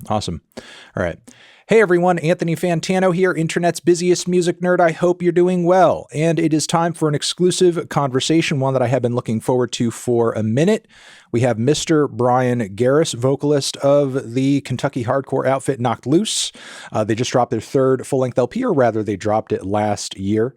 Awesome. All right. Hey everyone, Anthony Fantano here, internet's busiest music nerd. I hope you're doing well. And it is time for an exclusive conversation, one that I have been looking forward to for a minute. We have Mr. Bryan Garris, vocalist of the Kentucky hardcore outfit Knocked Loose. They just dropped their third full-length LP, or rather, they dropped it last year.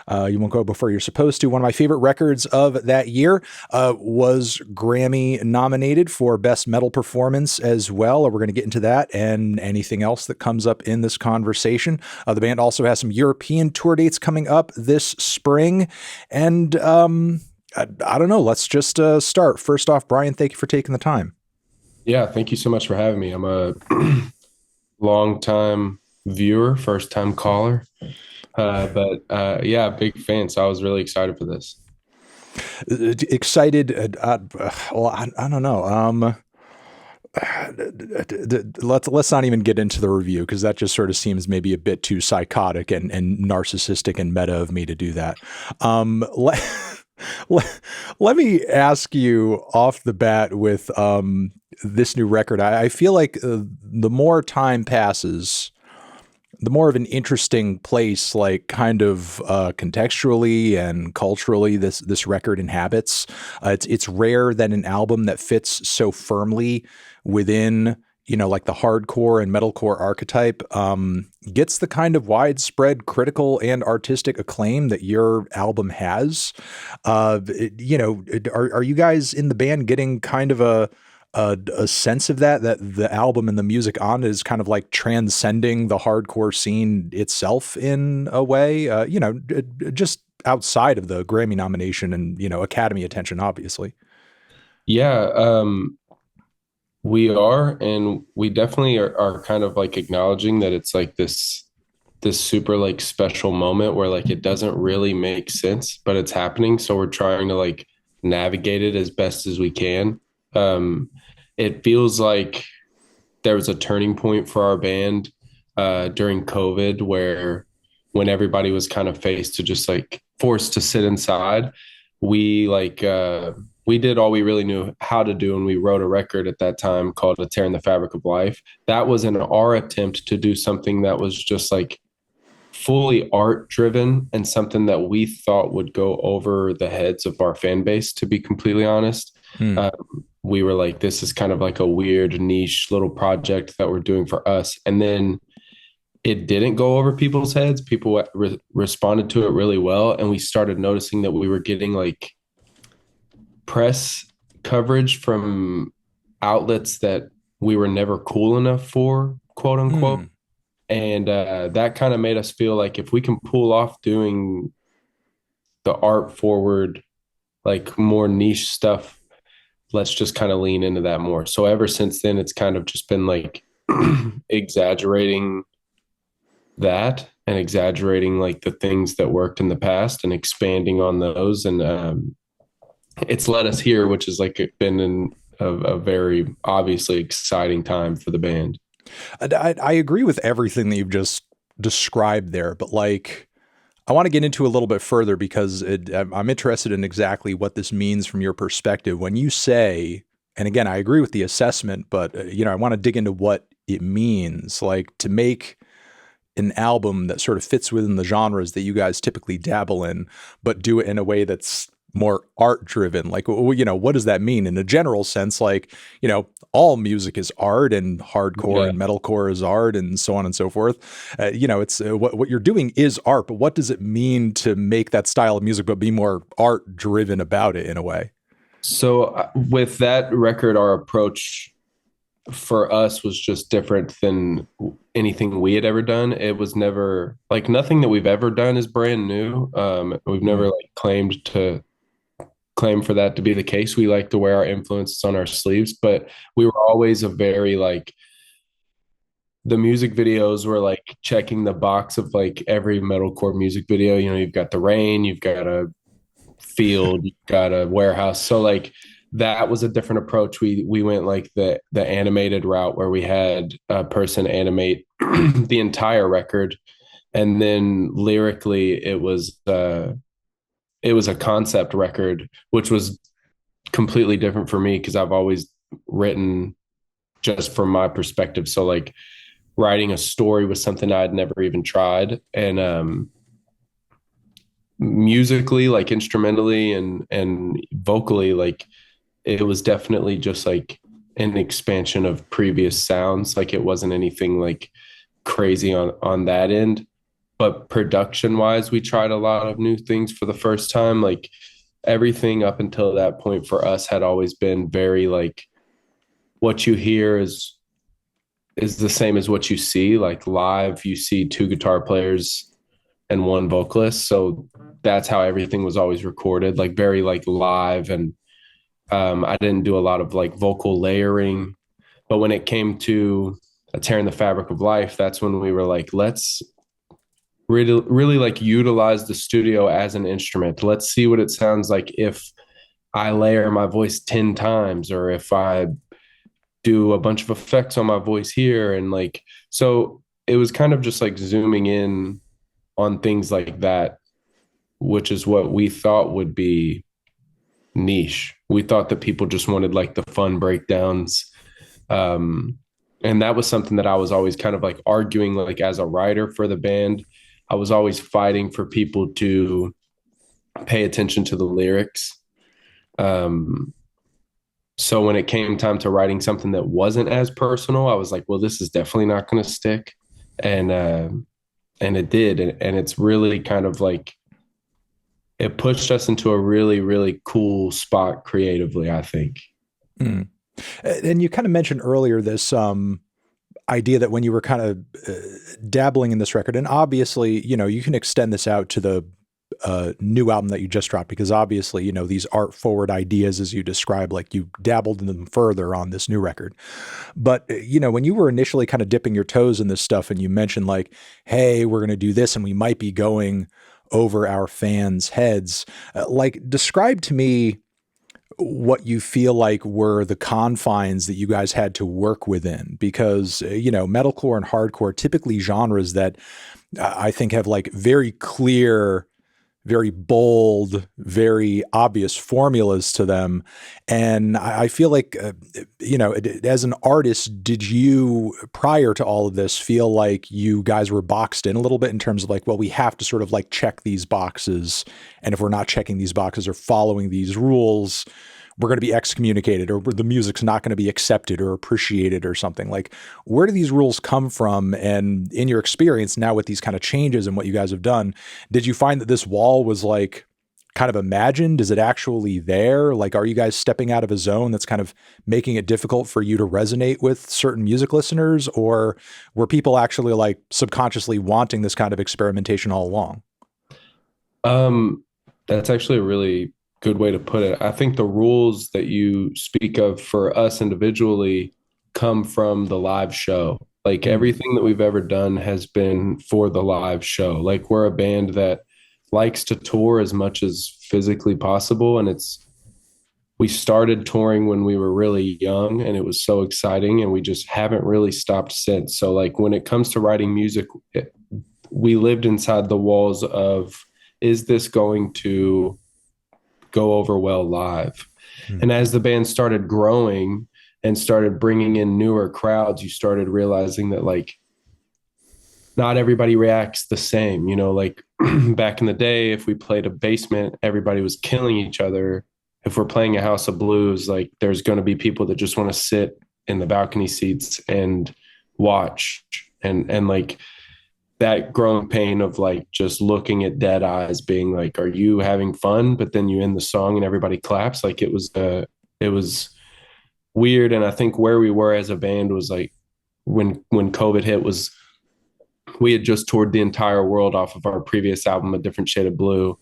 You won't go before you're supposed to. One of my favorite records of that year was Grammy nominated for Best Metal Performance as well. We're going to get into that and anything else that comes up in this conversation. The band also has some European tour dates coming up this spring. And I don't know. Let's just start. First off, Bryan, thank you for taking the time. Yeah, thank you so much for having me. I'm a long time viewer, first time caller. But yeah, big fan. So I was really excited for this. Excited. Well, I don't know. Let's not even get into the review because that just sort of seems maybe a bit too psychotic and narcissistic and meta of me to do that. Let, let me ask you off the bat with this new record. I feel like the more time passes, the more of an interesting place, like kind of contextually and culturally, this record inhabits. It's rare that an album that fits so firmly within, like the hardcore and metalcore archetype gets the kind of widespread critical and artistic acclaim that your album has. Are you guys in the band getting kind of a sense of that the album and the music on it is kind of like transcending the hardcore scene itself in a way, just outside of the Grammy nomination and, Academy attention, obviously. Yeah, we are, and we definitely are kind of like acknowledging that it's like this super like special moment where like it doesn't really make sense, but it's happening. So we're trying to like navigate it as best as we can. It feels like there was a turning point for our band during COVID, where when everybody was kind of faced to just like forced to sit inside, we we did all we really knew how to do, and we wrote a record at that time called "A Tear in the Fabric of Life." That was in our attempt to do something that was just like fully art driven and something that we thought would go over the heads of our fan base, to be completely honest. Hmm. We were like, this is kind of like a weird niche little project that we're doing for us. And then it didn't go over people's heads. People responded to it really well. And we started noticing that we were getting like press coverage from outlets that we were never cool enough for, quote unquote. Hmm. And that kind of made us feel like if we can pull off doing the art forward, like more niche stuff, let's just kind of lean into that more. So ever since then, it's kind of just been like exaggerating that and exaggerating like the things that worked in the past and expanding on those. And it's led us here, which has like been a very obviously exciting time for the band. I agree with everything that you've just described there, but like, I want to get into a little bit further because I'm interested in exactly what this means from your perspective. When you say, and again, I agree with the assessment, but I want to dig into what it means, like to make an album that sort of fits within the genres that you guys typically dabble in, but do it in a way that's more art driven. Like, what does that mean in a general sense? Like, all music is art and hardcore Yeah. and metalcore is art and so on and so forth. It's what you're doing is art, but what does it mean to make that style of music, but be more art driven about it in a way? So with that record, our approach for us was just different than anything we had ever done. It was never like nothing that we've ever done is brand new. We've never Mm. like claim for that to be the case. We like to wear our influences on our sleeves, but we were always a very like the music videos were like checking the box of like every metalcore music video. You've got the rain, you've got a field, you've got a warehouse. So like that was a different approach. We went like the animated route where we had a person animate the entire record, and then lyrically it was a concept record, which was completely different for me because I've always written just from my perspective. So like writing a story was something I'd never even tried. And musically, like instrumentally and vocally, like it was definitely just like an expansion of previous sounds. Like it wasn't anything like crazy on that end. But production wise, we tried a lot of new things for the first time. Like everything up until that point for us had always been very like what you hear is the same as what you see. Like live, you see two guitar players and one vocalist. So that's how everything was always recorded, like very like live. And I didn't do a lot of like vocal layering. But when it came to a tear in the fabric of life, that's when we were like, let's really like utilize the studio as an instrument. Let's see what it sounds like if I layer my voice 10 times or if I do a bunch of effects on my voice here. And like, so it was kind of just like zooming in on things like that, which is what we thought would be niche. We thought that people just wanted like the fun breakdowns. Um, and that was something that I was always kind of like arguing, like as a writer for the band. I was always fighting for people to pay attention to the lyrics. Um, so when it came time to writing something that wasn't as personal, I was like, well, this is definitely not going to stick. And, and it did. And it's really kind of like, it pushed us into a really, really cool spot creatively, I think. Mm. And you kind of mentioned earlier this idea that when you were kind of dabbling in this record, and obviously, you know, you can extend this out to the new album that you just dropped, because obviously, you know, these art forward ideas, as you described, like you dabbled in them further on this new record. But, you know, when you were initially kind of dipping your toes in this stuff and you mentioned like, hey, we're going to do this and we might be going over our fans' heads, like describe to me what you feel like were the confines that you guys had to work within, because you know, metalcore and hardcore, typically genres that I think have like very clear, very bold, very obvious formulas to them. And I feel like, you know, as an artist, did you, prior to all of this, feel like you guys were boxed in a little bit in terms of like, well, we have to sort of like check these boxes. And if we're not checking these boxes or following these rules, we're going to be excommunicated, or the music's not going to be accepted or appreciated or something? Like, where do these rules come from? And in your experience now with these kind of changes and what you guys have done, did you find that this wall was like kind of imagined? Is it actually there? Like, are you guys stepping out of a zone that's kind of making it difficult for you to resonate with certain music listeners? Or were people actually like subconsciously wanting this kind of experimentation all along? Um, that's actually a really good way to put it. I think the rules that you speak of for us individually come from the live show. Like Mm. everything that we've ever done has been for the live show. Like we're a band that likes to tour as much as physically possible. And we started touring when we were really young and it was so exciting and we just haven't really stopped since. So like when it comes to writing music, we lived inside the walls of, is this going to go over well live? Mm. And as the band started growing and started bringing in newer crowds, you started realizing that like not everybody reacts the same. You know, like back in the day, if we played a basement, everybody was killing each other. If we're playing a house of blues, like there's going to be people that just want to sit in the balcony seats and watch. And like that growing pain of like just looking at dead eyes being like, are you having fun? But then you end the song and everybody claps. Like it was weird. And I think where we were as a band was like when COVID hit was we had just toured the entire world off of our previous album, A Different Shade of Blue.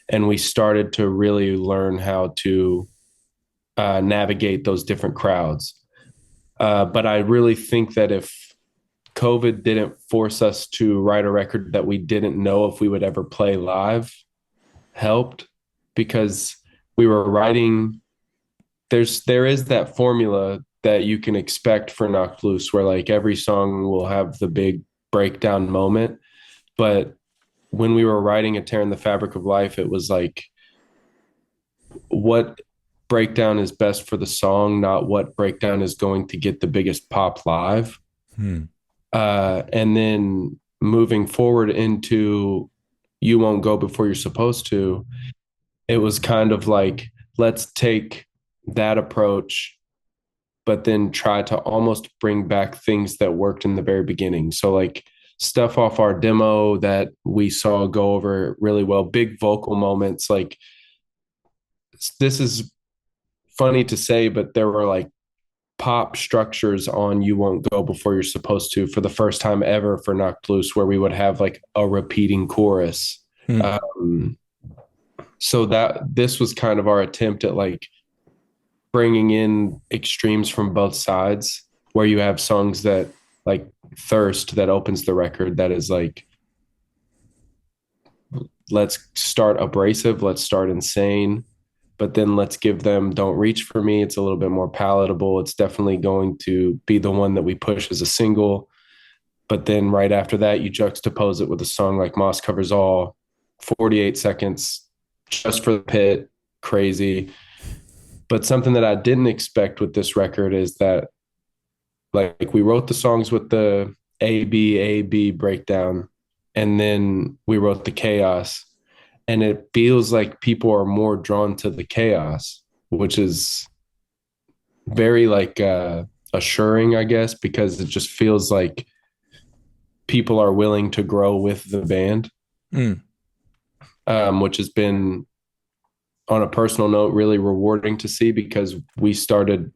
And we started to really learn how to navigate those different crowds. But I really think that if COVID didn't force us to write a record that we didn't know if we would ever play live, helped, because we were writing, there is that formula that you can expect for Knocked Loose where like every song will have the big breakdown moment. But when we were writing A Tear in the Fabric of Life, it was like, what breakdown is best for the song, not what breakdown is going to get the biggest pop live. Hmm. And then moving forward into You Won't Go Before You're Supposed to, it was kind of like, let's take that approach, but then try to almost bring back things that worked in the very beginning. So, like, stuff off our demo that we saw go over really well, big vocal moments. Like, this is funny to say, but there were like pop structures on You Won't Go Before You're Supposed to for the first time ever for Knocked Loose, where we would have like a repeating chorus. Hmm. So that this was kind of our attempt at like bringing in extremes from both sides, where you have songs that like Thirst that opens the record that is like, let's start abrasive, let's start insane, but then let's give them Don't Reach for Me. It's a little bit more palatable. It's definitely going to be the one that we push as a single. But then right after that, you juxtapose it with a song like Moss Covers All, 48 seconds, just for the pit, crazy. But something that I didn't expect with this record is that like we wrote the songs with the A B breakdown, and then we wrote the chaos. And it feels like people are more drawn to the chaos, which is very like assuring, I guess, because it just feels like people are willing to grow with the band, Hmm. which has been, on a personal note, really rewarding to see, because we started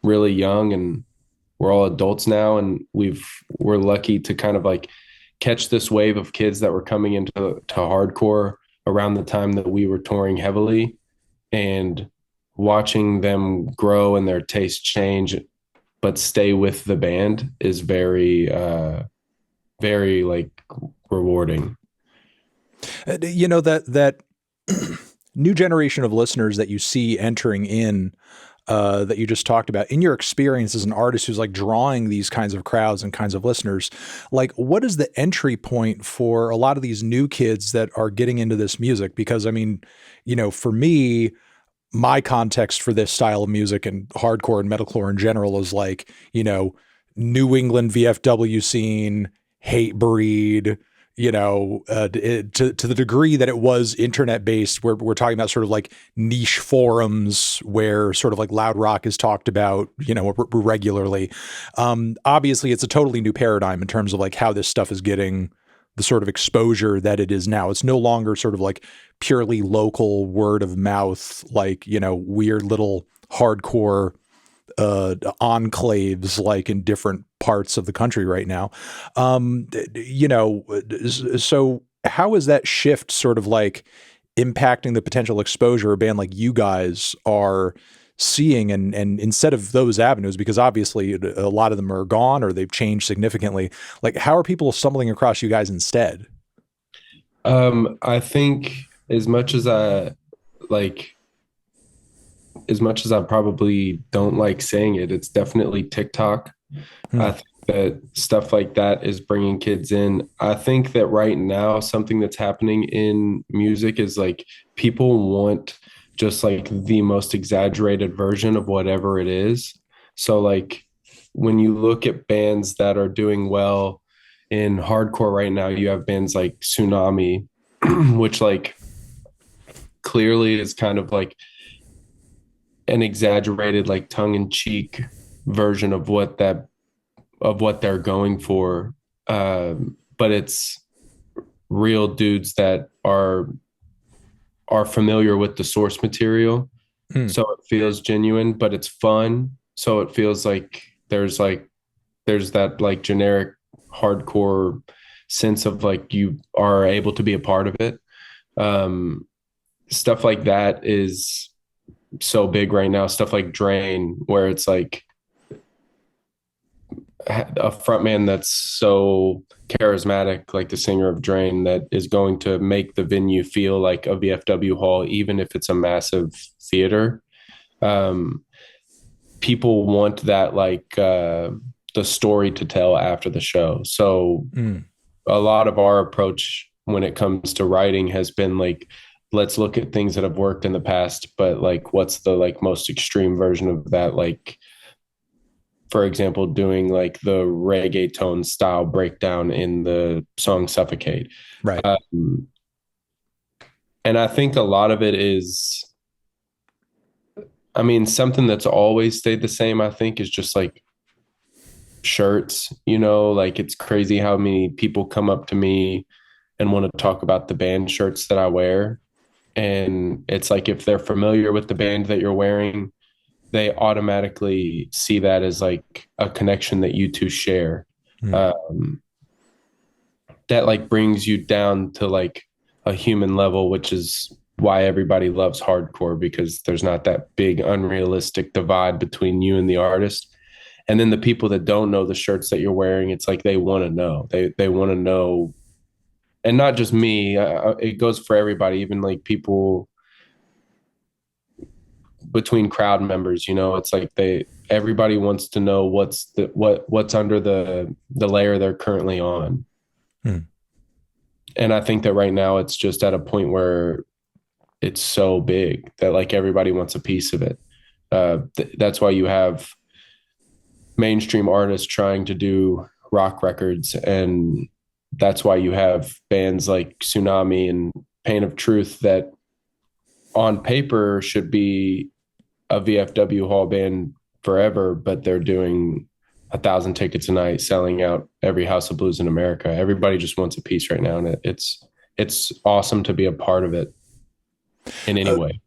really young and we're all adults now, and we're lucky to kind of like catch this wave of kids that were coming into hardcore around the time that we were touring heavily, and watching them grow and their taste change but stay with the band is very like rewarding. You know, that new generation of listeners that you see entering in, that you just talked about, in your experience as an artist who's like drawing these kinds of crowds and kinds of listeners, like what is the entry point for a lot of these new kids that are getting into this music? Because I mean, you know, for me, my context for this style of music and hardcore and metalcore in general is like, you know, New England VFW scene, hate breed, you know, to the degree that it was internet based, where we're talking about sort of like niche forums where sort of like loud rock is talked about, you know, regularly. Obviously it's a totally new paradigm in terms of like how this stuff is getting the sort of exposure that it is now. It's no longer sort of like purely local word of mouth, like, you know, weird little hardcore enclaves like in different parts of the country right now. You know, so how is that shift sort of like impacting the potential exposure a band like you guys are seeing, and instead of those avenues, because obviously a lot of them are gone or they've changed significantly, like how are people stumbling across you guys instead? I think like as much as I probably don't like saying it, it's definitely TikTok. Hmm. I think that stuff like that is bringing kids in. I think that right now, something that's happening in music is like people want just like the most exaggerated version of whatever it is. So, like, when you look at bands that are doing well in hardcore right now, you have bands like Tsunami, which, like, clearly is kind of like an exaggerated, like, tongue in cheek version of what they're going for. But it's real dudes that are familiar with the source material. Hmm. So it feels genuine, but it's fun. So it feels like there's that like generic hardcore sense of like you are able to be a part of it. Um, Stuff like that is so big right now. Stuff like Drain, where it's like a frontman that's so charismatic, like the singer of Drain, that is going to make the venue feel like a VFW hall, even if it's a massive theater. Um, People want that, like the story to tell after the show. So Hmm. a lot of our approach when it comes to writing has been like, let's look at things that have worked in the past, but like what's the like most extreme version of that? Like, for example, doing like the reggaeton style breakdown in the song Suffocate. Right. Um, and I think a lot of it is, I mean, something that's always stayed the same, I think, is just like shirts, like it's crazy how many people come up to me and want to talk about the band shirts that I wear. And it's like if they're familiar with the band that you're wearing, they automatically see that as like a connection that you two share. Hmm. Um, that like brings you down to like a human level, which is why everybody loves hardcore, because there's not that big unrealistic divide between you and the artist. And then the people that don't know the shirts that you're wearing, it's like they want to know. They want to know, and not just me. It goes for everybody, even like people between crowd members. It's like everybody wants to know what's under the layer they're currently on. Hmm. And I think that right now it's just at a point where it's so big that like everybody wants a piece of it. That's why you have mainstream artists trying to do rock records, and that's why you have bands like Tsunami and Pain of Truth that on paper should be a VFW hall band forever, but they're doing 1,000 tickets a night, selling out every house of blues in America. Everybody just wants a piece right now, and it's awesome to be a part of it in any Uh, way.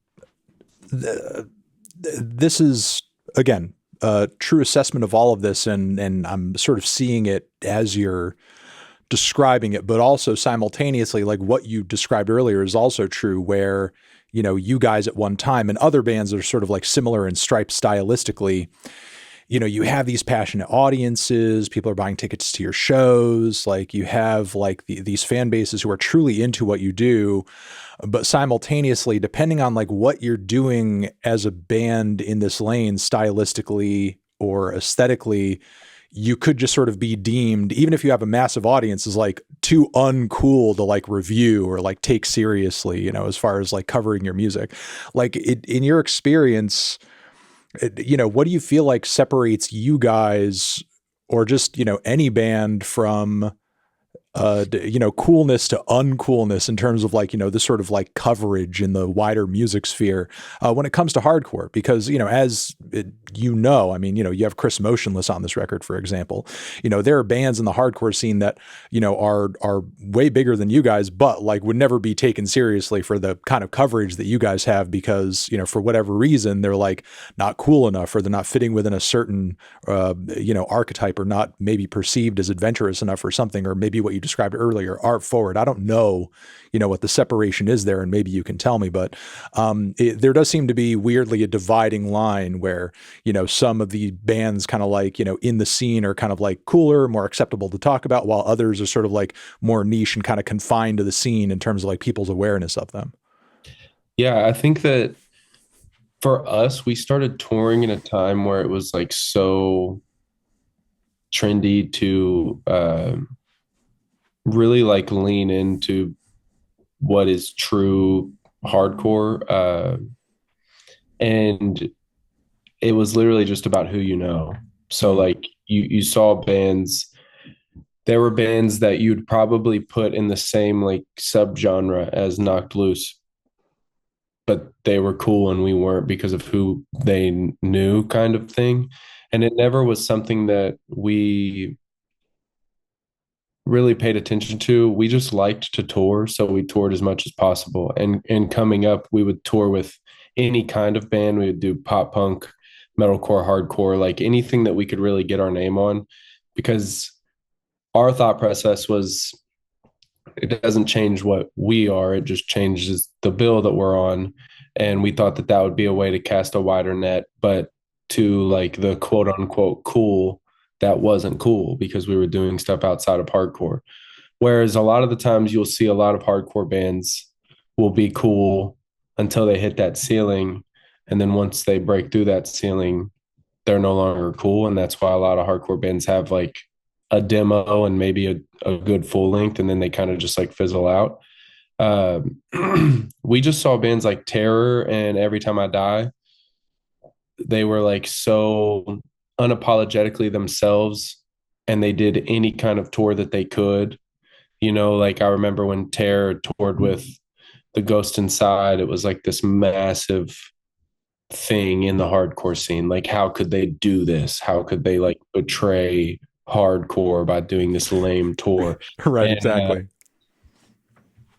this is again a true assessment of all of this, and I'm sort of seeing it as you're describing it, but also simultaneously, like what you described earlier is also true, where you guys at one time and other bands are sort of like similar in stripe stylistically. You have these passionate audiences, people are buying tickets to your shows, like you have like these fan bases who are truly into what you do, but simultaneously, depending on like what you're doing as a band in this lane, stylistically or aesthetically, you could just sort of be deemed, even if you have a massive audience, as like too uncool to like review or like take seriously, as far as like covering your music. Like in your experience, what do you feel like separates you guys or just, any band from coolness to uncoolness in terms of like, this sort of like coverage in the wider music sphere when it comes to hardcore? Because, I mean, you have Chris Motionless on this record, for example. There are bands in the hardcore scene that, are way bigger than you guys, but like would never be taken seriously for the kind of coverage that you guys have because, for whatever reason, they're like not cool enough or they're not fitting within a certain, archetype or not maybe perceived as adventurous enough or something, or maybe what you described earlier, art forward. I don't know, what the separation is there, and maybe you can tell me, but there does seem to be weirdly a dividing line where, some of the bands kind of like, in the scene are kind of like cooler, more acceptable to talk about, while others are sort of like more niche and kind of confined to the scene in terms of like people's awareness of them. Yeah, I think that for us, we started touring in a time where it was like so trendy to really like lean into what is true hardcore. And it was literally just about who you know. So Mm. like you saw bands, there were bands that you'd probably put in the same like subgenre as Knocked Loose, but they were cool and we weren't because of who they knew, kind of thing. And it never was something that we really paid attention to. We just liked to tour, so we toured as much as possible. And coming up, we would tour with any kind of band. We would do pop punk, metalcore, hardcore, like anything that we could really get our name on, because our thought process was it doesn't change what we are, it just changes the bill that we're on. And we thought that that would be a way to cast a wider net, but to like the quote unquote cool, that wasn't cool because we were doing stuff outside of hardcore. Whereas a lot of the times you'll see a lot of hardcore bands will be cool until they hit that ceiling. And then once they break through that ceiling, they're no longer cool. And that's why a lot of hardcore bands have like a demo and maybe a good full length, and then they kind of just like fizzle out. Um, we just saw bands like Terror and Every Time I Die. They were like so unapologetically themselves, and they did any kind of tour that they could. Like I remember when Terror toured with The Ghost Inside, it was like this massive thing in the hardcore scene. Like, how could they do this? How could they like betray hardcore by doing this lame tour? Right, And exactly.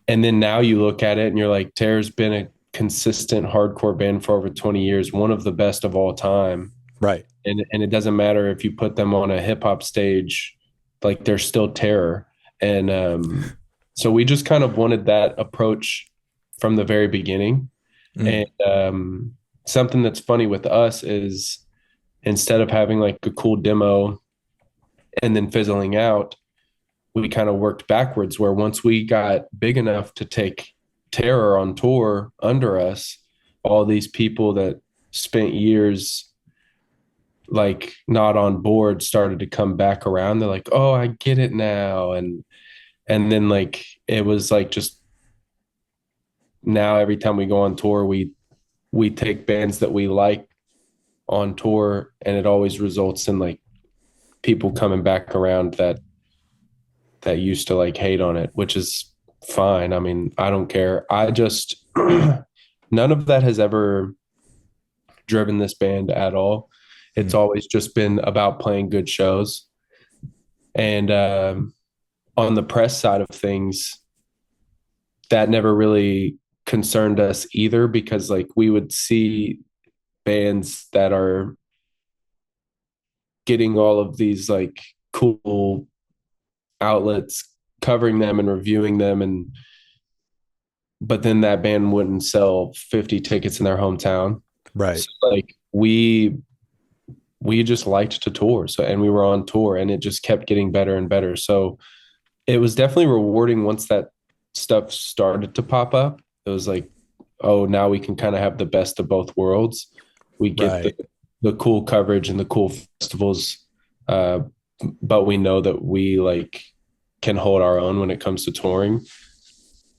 and then now you look at it and you're like, Terror's been a consistent hardcore band for over 20 years, one of the best of all time. Right. And it doesn't matter if you put them on a hip hop stage, like they're still Terror. And so we just kind of wanted that approach from the very beginning. Mm, And something that's funny with us is instead of having like a cool demo and then fizzling out, we kind of worked backwards where once we got big enough to take Terror on tour under us, all these people that spent years like not on board started to come back around. They're like, "Oh, I get it now." And then like it was like just now every time we go on tour, we take bands that we like on tour, and it always results in like people coming back around that used to like hate on it, which is fine. I mean, I don't care. I just none of that has ever driven this band at all. It's mm, always just been about playing good shows. And on the press side of things, that never really concerned us either because like we would see bands that are getting all of these like cool outlets covering them and reviewing them, and but then that band wouldn't sell 50 tickets in their hometown. right. So like we just liked to tour. So and we were on tour and it just kept getting better and better. So it was definitely rewarding once that stuff started to pop up. It was like, oh, now we can kind of have the best of both worlds. We get Right. the cool coverage and the cool festivals, uh, but we know that we like can hold our own when it comes to touring.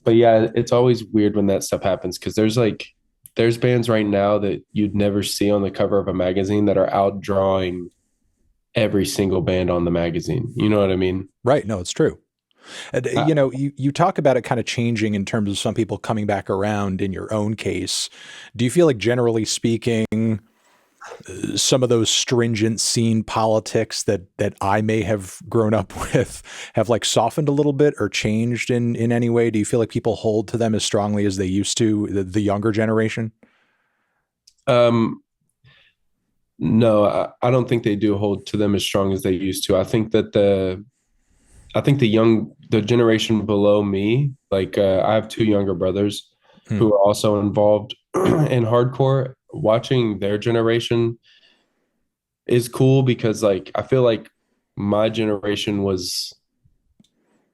But yeah, it's always weird when that stuff happens because there's bands right now that you'd never see on the cover of a magazine that are outdrawing every single band on the magazine. You know what I mean? Right. No, it's true. And, Uh, you talk about it kind of changing in terms of some people coming back around in your own case. Do you feel like, generally speaking, some of those stringent scene politics that I may have grown up with have like softened a little bit or changed in any way? Do you feel like people hold to them as strongly as they used to, the younger generation? um, no, I don't think they do hold to them as strong as they used to. I think the generation below me, like I have two younger brothers Hmm. who are also involved in hardcore. Watching their generation is cool because like I feel like my generation was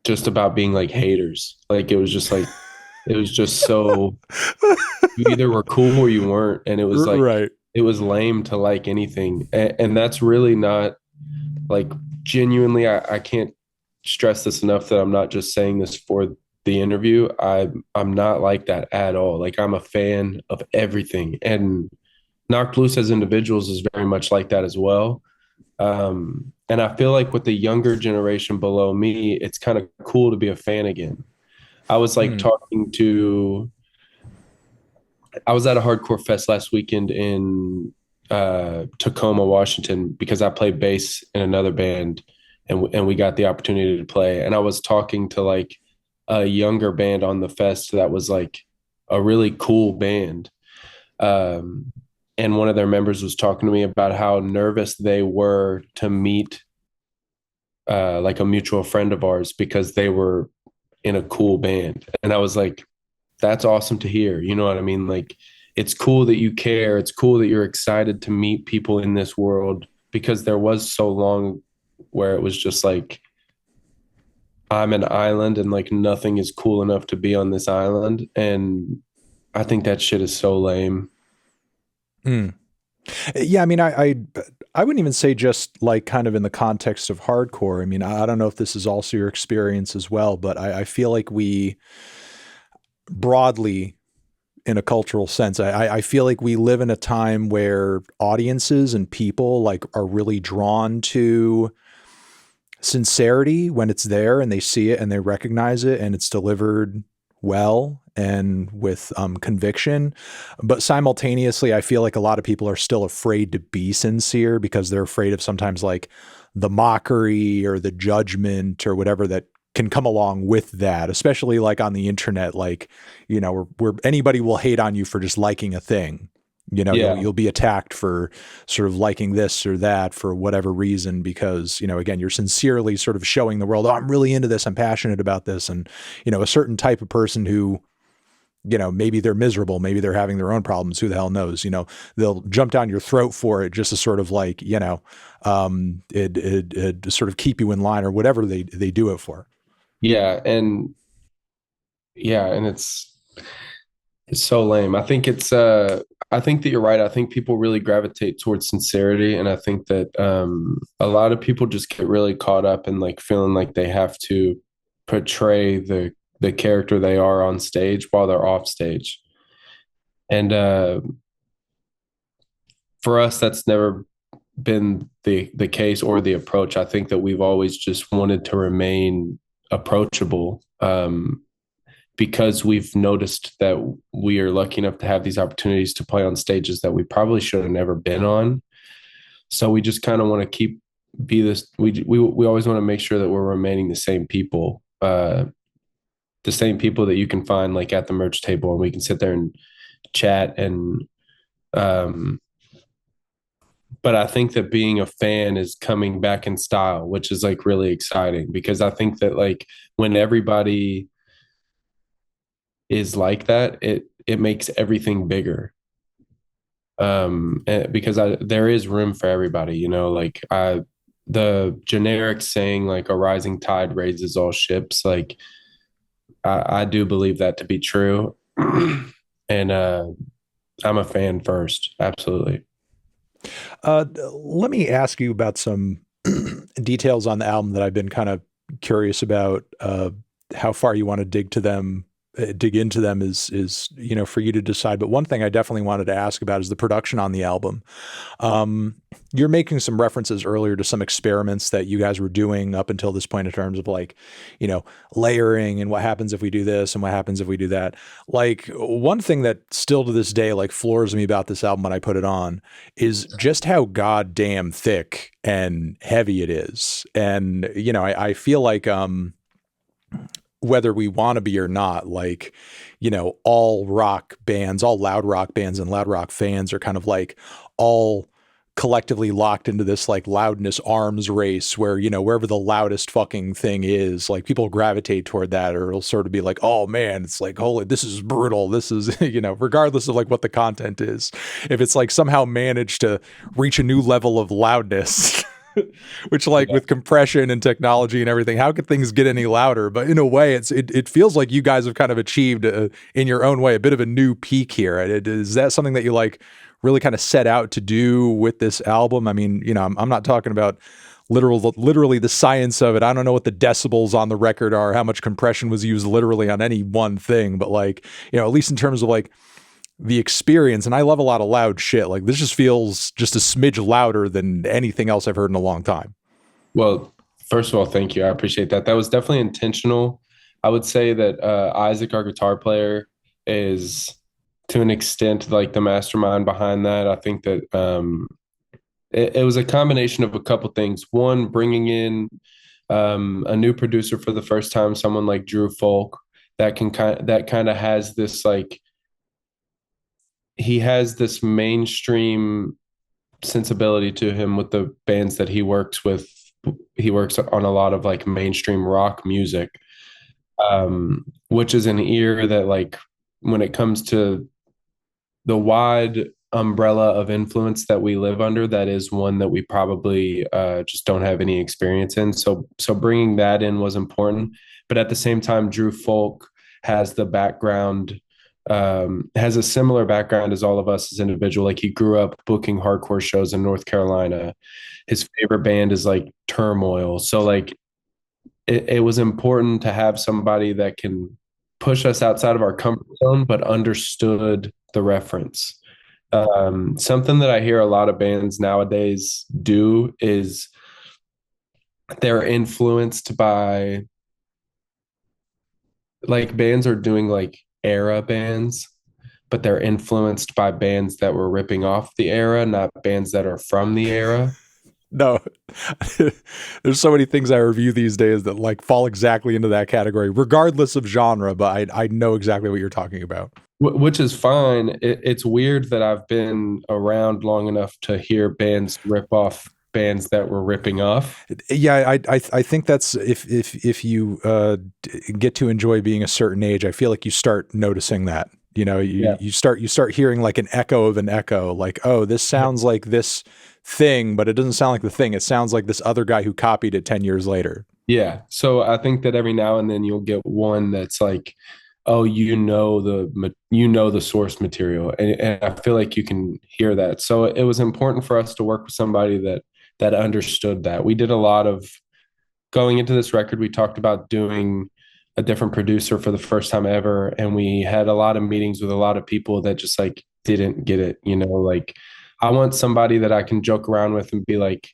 just about being like haters. Like it was just so you either were cool or you weren't, and it was like Right. it was lame to like anything, and that's really not like genuinely. I can't stress this enough that I'm not just saying this for the interview. I'm not like that at all. Like I'm a fan of everything, and Knocked Loose as individuals is very much like that as well. And I feel like with the younger generation below me, it's kind of cool to be a fan again. I was like Hmm. I was at a hardcore fest last weekend in Tacoma, Washington, because I play bass in another band, and we got the opportunity to play. And I was talking to like a younger band on the fest that was like a really cool band. Um, and one of their members was talking to me about how nervous they were to meet like a mutual friend of ours because they were in a cool band. And I was like, that's awesome to hear. You know what I mean? Like, it's cool that you care. It's cool that you're excited to meet people in this world because there was so long where it was just like, I'm an island and like nothing is cool enough to be on this island. And I think that shit is so lame. Hmm. Yeah, I mean, I wouldn't even say just like kind of in the context of hardcore. I mean, I don't know if this is also your experience as well, but I feel like broadly in a cultural sense. I feel like we live in a time where audiences and people like are really drawn to sincerity when it's there and they see it and they recognize it and it's delivered well and with conviction. But simultaneously, I feel like a lot of people are still afraid to be sincere because they're afraid of sometimes like the mockery or the judgment or whatever that can come along with that, especially like on the internet, like, where anybody will hate on you for just liking a thing. Yeah. You'll be attacked for sort of liking this or that for whatever reason because, again, you're sincerely sort of showing the world, oh, I'm really into this, I'm passionate about this. And, a certain type of person who, maybe they're miserable, maybe they're having their own problems, who the hell knows, they'll jump down your throat for it just to sort of like, it sort of keep you in line or whatever they do it for. Yeah. And yeah, and it's so lame. I think that you're right. I think people really gravitate towards sincerity. And I think that a lot of people just get really caught up in like feeling like they have to portray the character they are on stage while they're off stage. And for us, that's never been the case or the approach. I think that we've always just wanted to remain approachable. Because we've noticed that we are lucky enough to have these opportunities to play on stages that we probably should have never been on. So we just kind of want to keep be this. We always want to make sure that we're remaining the same people that you can find like at the merch table, and we can sit there and chat. And um, but I think that being a fan is coming back in style, which is like really exciting because I think that like when everybody is like that, it makes everything bigger. Because there is room for everybody, like the generic saying like a rising tide raises all ships. Like I do believe that to be true. And I'm a fan first, absolutely. Let me ask you about some details on the album that I've been kind of curious about. How far you want to dig into them is for you to decide. But one thing I definitely wanted to ask about is the production on the album. You're making some references earlier to some experiments that you guys were doing up until this point in terms of like, layering and what happens if we do this and what happens if we do that. Like one thing that still to this day like floors me about this album when I put it on is just how goddamn thick and heavy it is. And I feel like whether we want to be or not, like, all rock bands, all loud rock bands and loud rock fans are kind of like all collectively locked into this like loudness arms race where, wherever the loudest fucking thing is, like people gravitate toward that, or it'll sort of be like, oh man, it's like, holy, this is brutal. This is, regardless of like what the content is, if it's like somehow managed to reach a new level of loudness, which like Yeah. with compression and technology and everything, how could things get any louder? But in a way, it feels like you guys have kind of achieved in your own way a bit of a new peak here. Is that something that you like really kind of set out to do with this album? I mean, I'm not talking about literally the science of it. I don't know what the decibels on the record are, how much compression was used literally on any one thing, but like, at least in terms of like the experience, and I love a lot of loud shit. Like this just feels just a smidge louder than anything else I've heard in a long time. Well, first of all, thank you. I appreciate that. That was definitely intentional. I would say that Isaac, our guitar player, is to an extent like the mastermind behind that. I think that it was a combination of a couple things. One, bringing in a new producer for the first time, someone like Drew Folk, that kind of has this like he has this mainstream sensibility to him with the bands that he works with. He works on a lot of like mainstream rock music, which is an ear that like when it comes to the wide umbrella of influence that we live under, that is one that we probably just don't have any experience in. So bringing that in was important, but at the same time, Drew Folk has the background, has a similar background as all of us as individual. Like he grew up booking hardcore shows in North Carolina. His favorite band is like Turmoil. So like it was important to have somebody that can push us outside of our comfort zone, but understood the reference. Something that I hear a lot of bands nowadays do is they're influenced by, like, bands are doing like era bands, but they're influenced by bands that were ripping off the era, not bands that are from the era. No, there's so many things I review these days that like fall exactly into that category, regardless of genre. But I know exactly what you're talking about. Which is fine. It's weird that I've been around long enough to hear bands rip off bands that were ripping off. Yeah, I think that's if you get to enjoy being a certain age, I feel like you start noticing that. You know, Yeah. you start hearing like an echo of an echo, like, oh, this sounds like this thing, but it doesn't sound like the thing. It sounds like this other guy who copied it 10 years later. Yeah. So I think that every now and then you'll get one that's like, oh, you know the source material, and I feel like you can hear that. So it was important for us to work with somebody that understood that. We did a lot of going into this record. We talked about doing a different producer for the first time ever, and we had a lot of meetings with a lot of people that just like didn't get it. You know, like I want somebody that I can joke around with and be like,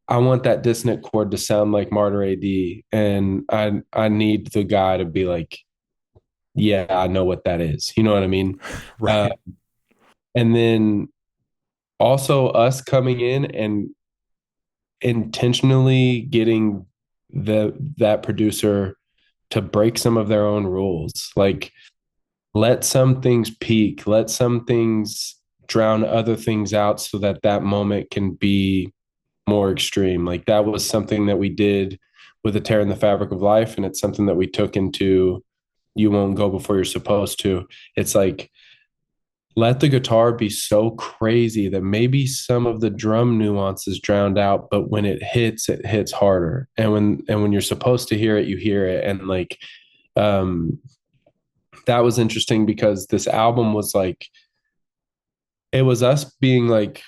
I want that dissonant chord to sound like Martyr AD, and I need the guy to be like, yeah, I know what that is. You know what I mean? Uh, Right. and then also us coming in and intentionally getting that producer to break some of their own rules. Like, let some things peak, let some things drown other things out so that that moment can be more extreme. Like that was something that we did with a tear in the fabric of life, and it's something that we took into You Won't Go Before You're Supposed to. It's like, let the guitar be so crazy that maybe some of the drum nuances drowned out, but when it hits harder. And when you're supposed to hear it, you hear it. And like um that was interesting because this album was like, it was us being like,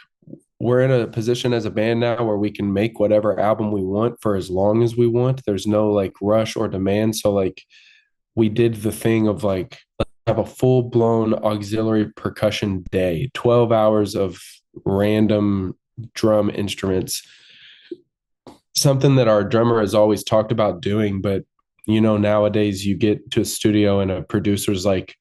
we're in a position as a band now where we can make whatever album we want for as long as we want. There's no like rush or demand. So like we did the thing of like, let's have a full blown auxiliary percussion day, 12 hours of random drum instruments, something that our drummer has always talked about doing. But, you know, nowadays you get to a studio and a producer's like,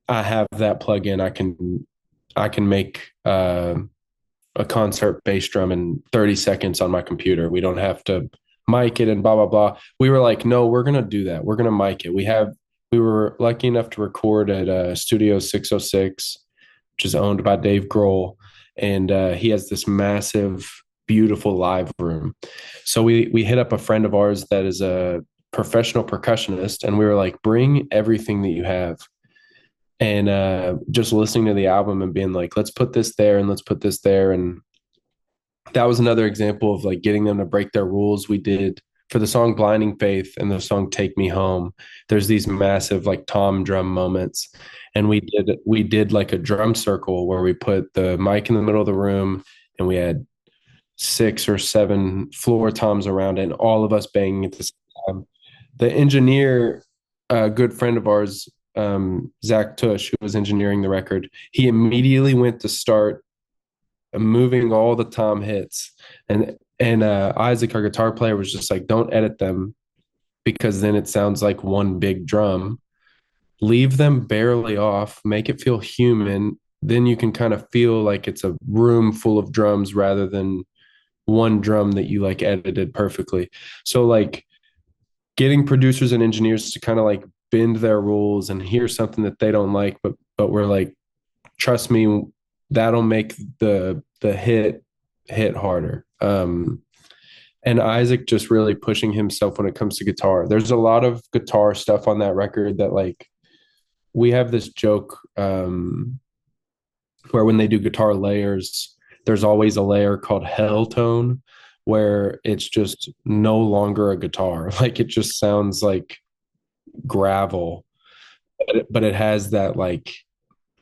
I have that plug-in. I can make a concert bass drum in 30 seconds on my computer. We don't have to mic it and blah blah blah. We were like, no, we're gonna do that. We're gonna mic it. We were lucky enough to record at Studio 606, which is owned by Dave Grohl, and he has this massive, beautiful live room. So we hit up a friend of ours that is a professional percussionist, and we were like, bring everything that you have. And just listening to the album and being like, let's put this there and let's put this there. And that was another example of like getting them to break their rules. We did for the song Blinding Faith and the song Take Me Home. There's these massive like tom drum moments. And we did like a drum circle where we put the mic in the middle of the room and we had 6 or 7 floor toms around it and all of us banging at the same time. The engineer, a good friend of ours, Zach Tush, who was engineering the record, he immediately went to start moving all the tom hits, and Isaac, our guitar player, was just like, don't edit them because then it sounds like one big drum. Leave them barely off, make it feel human. Then you can kind of feel like it's a room full of drums rather than one drum that you like edited perfectly. So like getting producers and engineers to kind of like bend their rules and hear something that they don't like, but we're like, trust me, that'll make the hit harder. And Isaac just really pushing himself when it comes to guitar. There's a lot of guitar stuff on that record that like we have this joke where when they do guitar layers, there's always a layer called hell tone where it's just no longer a guitar. Like it just sounds like gravel, but it has that like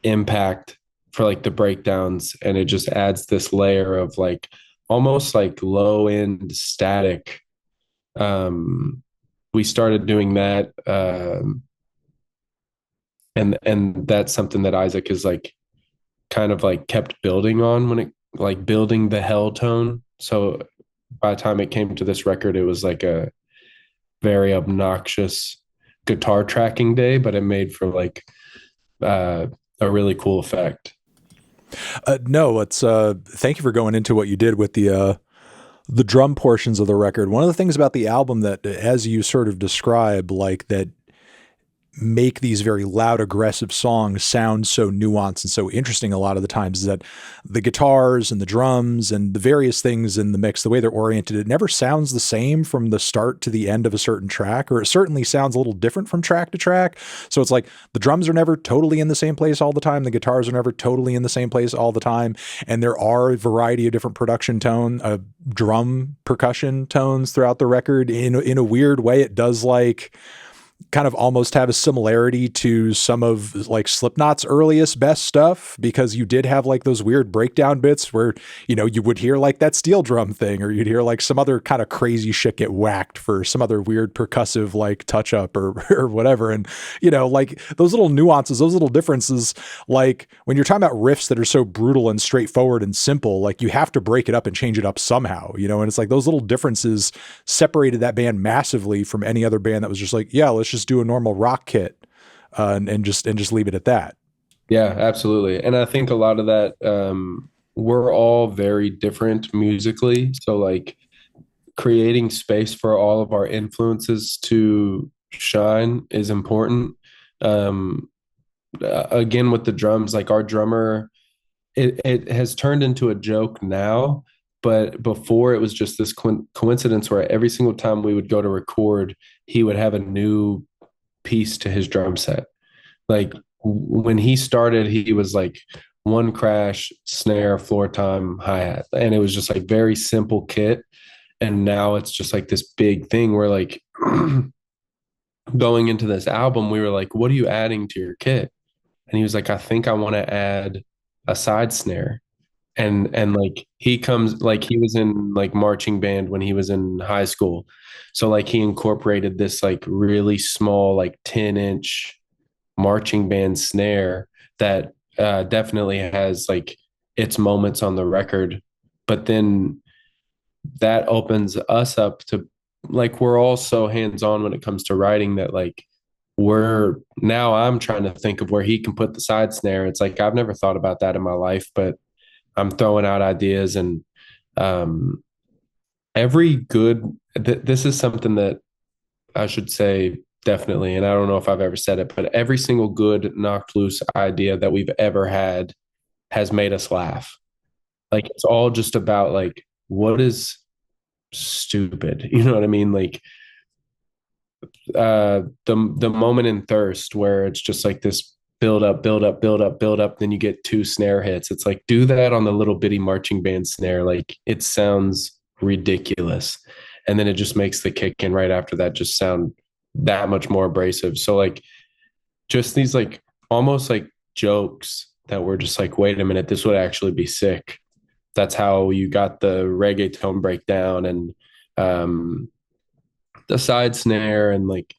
impact for like the breakdowns, and it just adds this layer of like almost like low end static. um we started doing that and that's something that Isaac is like kind of like kept building on when it like building the hell tone. So by the time it came to this record, it was like a very obnoxious guitar tracking day, but it made for like uh, a really cool effect. No, it's thank you for going into what you did with the drum portions of the record. One of the things about the album that, as you sort of describe, like that make these very loud, aggressive songs sound so nuanced and so interesting a lot of the times is that the guitars and the drums and the various things in the mix, the way they're oriented, it never sounds the same from the start to the end of a certain track, or it certainly sounds a little different from track to track. So it's like the drums are never totally in the same place all the time. The guitars are never totally in the same place all the time. And there are a variety of different production tone, drum percussion tones throughout the record. In a weird way, it does like kind of almost have a similarity to some of like Slipknot's earliest best stuff, because you did have like those weird breakdown bits where, you know, you would hear like that steel drum thing, or you'd hear like some other kind of crazy shit get whacked for some other weird percussive like touch up or whatever. And, you know, like those little nuances, those little differences, like when you're talking about riffs that are so brutal and straightforward and simple, like you have to break it up and change it up somehow, you know, and it's like those little differences separated that band massively from any other band that was just like, yeah, let's just do a normal rock kit and just leave it at that. Yeah, absolutely. And I think a lot of that, we're all very different musically. So, like, creating space for all of our influences to shine is important. Um, Again, with the drums, like our drummer, it has turned into a joke now. But before, it was just this coincidence where every single time we would go to record, he would have a new piece to his drum set. Like when he started, he was like one crash, snare, floor tom, hi-hat. And it was just like very simple kit. And now it's just like this big thing where like going into this album, we were like, what are you adding to your kit? And he was like, I think I want to add a side snare. And like he comes like he was in like marching band when he was in high school. So like he incorporated this like really small, like 10-inch marching band snare that definitely has like its moments on the record. But then that opens us up to like we're all so hands-on when it comes to writing that like we're now I'm trying to think of where he can put the side snare. It's like I've never thought about that in my life, but I'm throwing out ideas. And um every good this is something that I should say definitely, and I don't know if I've ever said it, but every single good knocked loose idea that we've ever had has made us laugh. Like it's all just about like what is stupid, you know what I mean? Like the moment in Thirst where it's just like this build up, build up, build up, build up, then you get two snare hits. It's like do that on the little bitty marching band snare. Like it sounds ridiculous. And then it just makes the kick in right after that just sound that much more abrasive. So like just these like almost like jokes that were just like, wait a minute, this would actually be sick. That's how you got the reggaeton breakdown and the side snare and like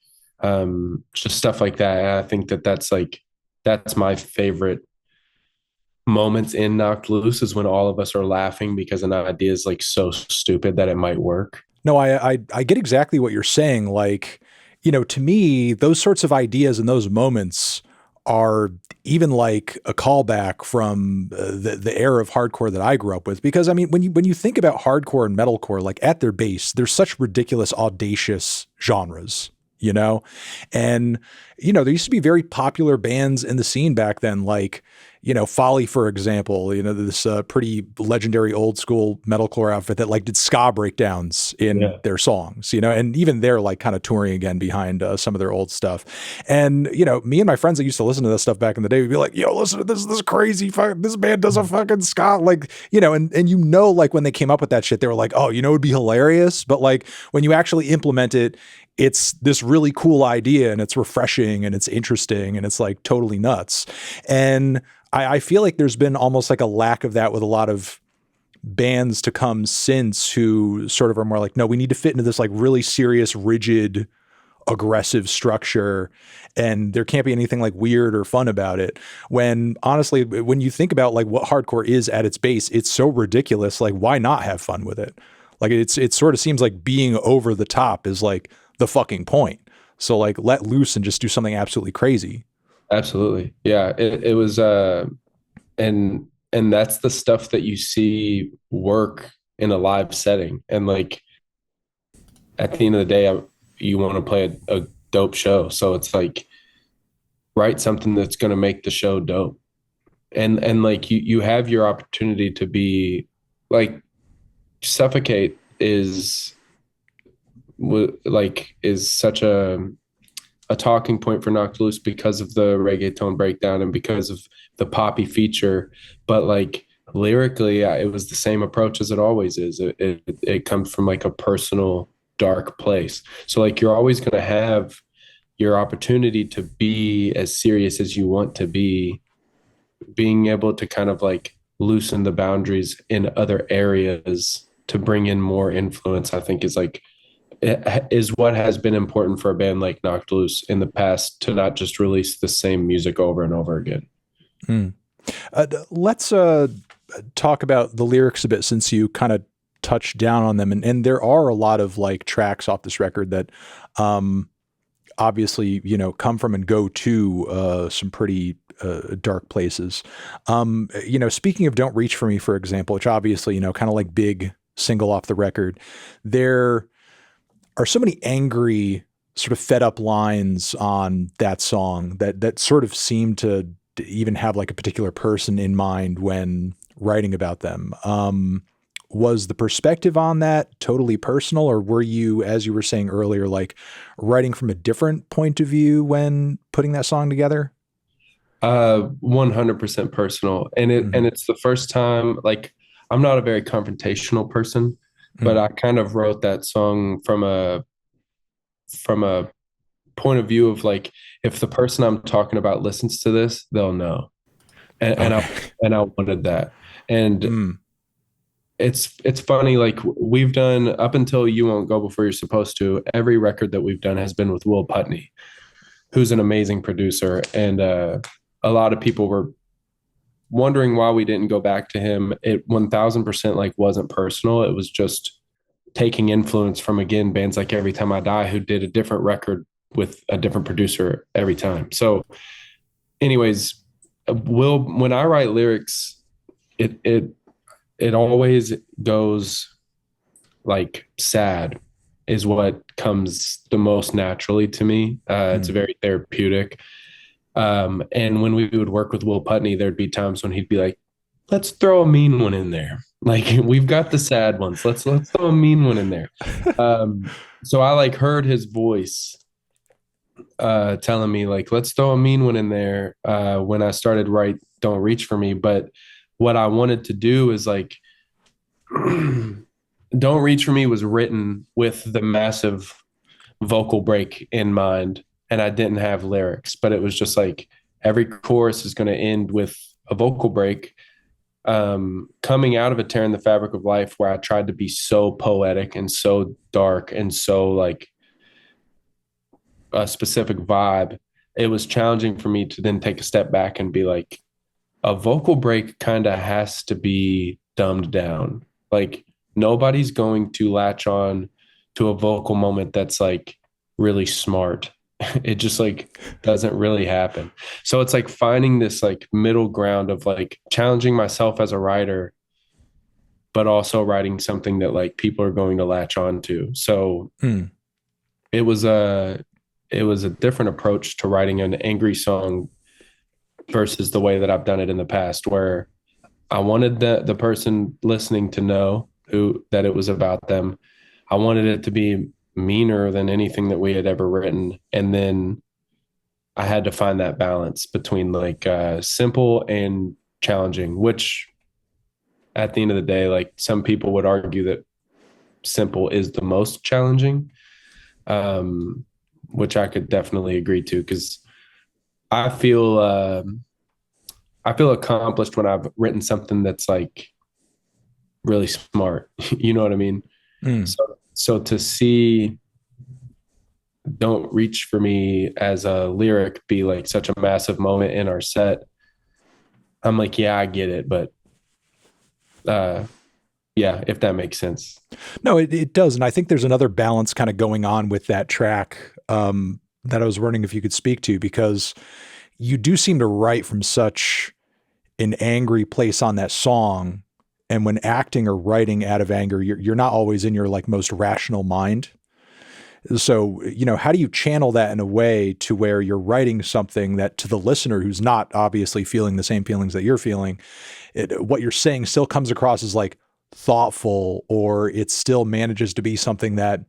just stuff like that. And I think that that's like that's my favorite moments in Knocked Loose is when all of us are laughing because an idea is like so stupid that it might work. No, I get exactly what you're saying. Like, you know, to me, those sorts of ideas and those moments are even like a callback from the era of hardcore that I grew up with. Because I mean, when you think about hardcore and metalcore, like at their base, they're such ridiculous, audacious genres, you know, and you know there used to be very popular bands in the scene back then, like you know, Folly, for example, you know, this pretty legendary old school metalcore outfit that like did ska breakdowns in Yeah. their songs, you know, and even they're like kind of touring again behind some of their old stuff. And, you know, me and my friends that used to listen to this stuff back in the day would be like, yo, listen to this crazy, this band does a fucking ska, like, you know, and you know, like when they came up with that shit, they were like, oh, you know, it'd be hilarious. But like when you actually implement it, it's this really cool idea and it's refreshing and it's interesting and it's like totally nuts. And I feel like there's been almost like a lack of that with a lot of bands to come since who sort of are more like, no, we need to fit into this like really serious, rigid, aggressive structure, and there can't be anything like weird or fun about it. When honestly, when you think about like what hardcore is at its base, it's so ridiculous. Like, why not have fun with it? Like, it sort of seems like being over the top is like the fucking point. So like, let loose and just do something absolutely crazy. Absolutely. Yeah. It was, and that's the stuff that you see work in a live setting. And like, at the end of the day, you want to play a dope show. So it's like, write something that's going to make the show dope. And like you have your opportunity to be like, suffocate is such a talking point for Knocked Loose because of the reggaeton breakdown and because of the poppy feature. But like lyrically, it was the same approach as it always is. It comes from like a personal dark place. So like you're always going to have your opportunity to be as serious as you want to be. Being able to kind of like loosen the boundaries in other areas to bring in more influence, I think is what has been important for a band like Knocked Loose in the past, to not just release the same music over and over again. Hmm. Let's talk about the lyrics a bit, since you kind of touched down on them, and there are a lot of like tracks off this record that obviously, you know, come from and go to some pretty dark places. You know, speaking of Don't Reach For Me, for example, which obviously, you know, kind of like big single off the record, there are so many angry, sort of fed up lines on that song that sort of seem to even have like a particular person in mind when writing about them. Was the perspective on that totally personal, or were you, as you were saying earlier, like writing from a different point of view when putting that song together? 100% personal. Mm-hmm. It's the first time, like, I'm not a very confrontational person, but Mm-hmm. I kind of wrote that song from a point of view of like, if the person I'm talking about listens to this, they'll know. And, and I Okay. and I wanted that. And Mm. it's funny, like we've done up until You Won't Go Before You're Supposed to, every record that we've done has been with Will Putney, who's an amazing producer. And a lot of people were wondering why we didn't go back to him. It 1000% like wasn't personal. It was just taking influence from, again, bands like Every Time I Die, who did a different record with a different producer every time. So anyways, when I write lyrics, it always goes like sad is what comes the most naturally to me. It's Mm. very therapeutic. And when we would work with Will Putney, there'd be times when he'd be like, let's throw a mean one in there. Like, we've got the sad ones. Let's throw a mean one in there. So I like heard his voice telling me like, let's throw a mean one in there when I started write Don't Reach For Me. But what I wanted to do is like, Don't Reach For Me was written with the massive vocal break in mind, and I didn't have lyrics, but it was just like every chorus is going to end with a vocal break. Coming out of A Tear in the Fabric of Life, where I tried to be so poetic and so dark and so like a specific vibe, it was challenging for me to then take a step back and be like, a vocal break kind of has to be dumbed down. Like, nobody's going to latch on to a vocal moment that's like really smart. It just like doesn't really happen. So it's like finding this like middle ground of like challenging myself as a writer, but also writing something that like people are going to latch on to. So Mm. it was a it was a different approach to writing an angry song versus the way that I've done it in the past, where I wanted the person listening to know who that it was about them. I wanted it to be meaner than anything that we had ever written, and then I had to find that balance between like simple and challenging. Which, at the end of the day, like some people would argue that simple is the most challenging, um, which I could definitely agree to, because I feel I feel accomplished when I've written something that's like really smart. You know what I mean? Mm. So to see don't reach for me as a lyric be like such a massive moment in our set. I'm like, yeah, I get it, but uh yeah, if that makes sense. No, it does. And I think there's another balance kind of going on with that track that I was wondering if you could speak to, because you do seem to write from such an angry place on that song. And when acting or writing out of anger, you're not always in your like most rational mind. So, how do you channel that in a way to where you're writing something that to the listener who's not obviously feeling the same feelings that you're feeling, what you're saying still comes across as like thoughtful, or it still manages to be something that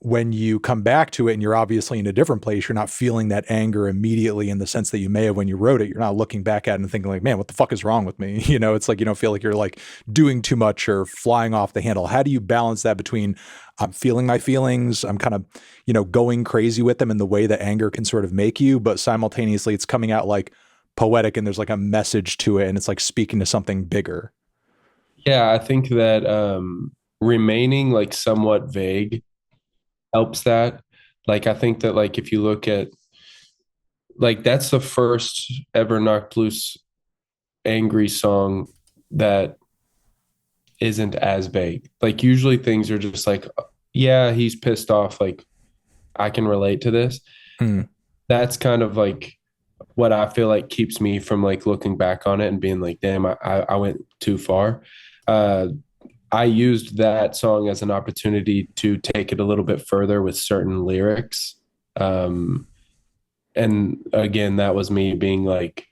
when you come back to it and you're obviously in a different place, you're not feeling that anger immediately in the sense that you may have when you wrote it. You're not looking back at it and thinking like, man, what the fuck is wrong with me? It's like you don't feel like you're like doing too much or flying off the handle. How do you balance that between I'm feeling my feelings, I'm kind of, going crazy with them in the way that anger can sort of make you, but simultaneously it's coming out like poetic and there's like a message to it and it's like speaking to something bigger. Yeah, I think that remaining like somewhat vague helps that. Like I think that like if you look at like that's the first ever knocked loose angry song that isn't as vague. Like usually things are just like, yeah, he's pissed off. Like I can relate to this. Hmm. That's kind of like what I feel like keeps me from like looking back on it and being like, damn, I went too far. Uh, I used that song as an opportunity to take it a little bit further with certain lyrics. Um, and again, that was me being like,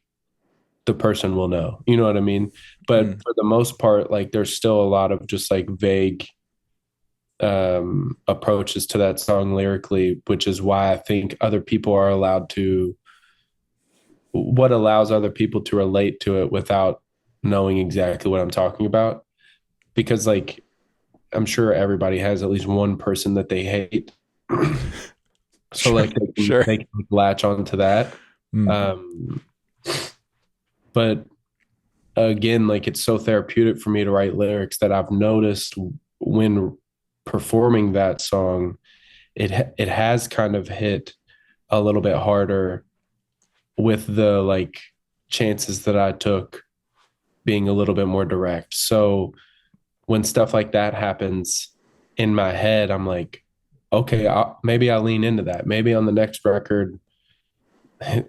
the person will know, you know what I mean? But Hmm. for the most part, like there's still a lot of just like vague approaches to that song lyrically, which is why I think other people are allowed to, what allows other people to relate to it without knowing exactly what I'm talking about. Because like I'm sure everybody has at least one person that they hate. So Sure. like they can Sure. they can latch onto that. Hmm. Um, but again, like it's so therapeutic for me to write lyrics that I've noticed when performing that song, it has kind of hit a little bit harder with the like chances that I took being a little bit more direct. So when stuff like that happens in my head, I'm like, okay, maybe I'll lean into that. Maybe on the next record,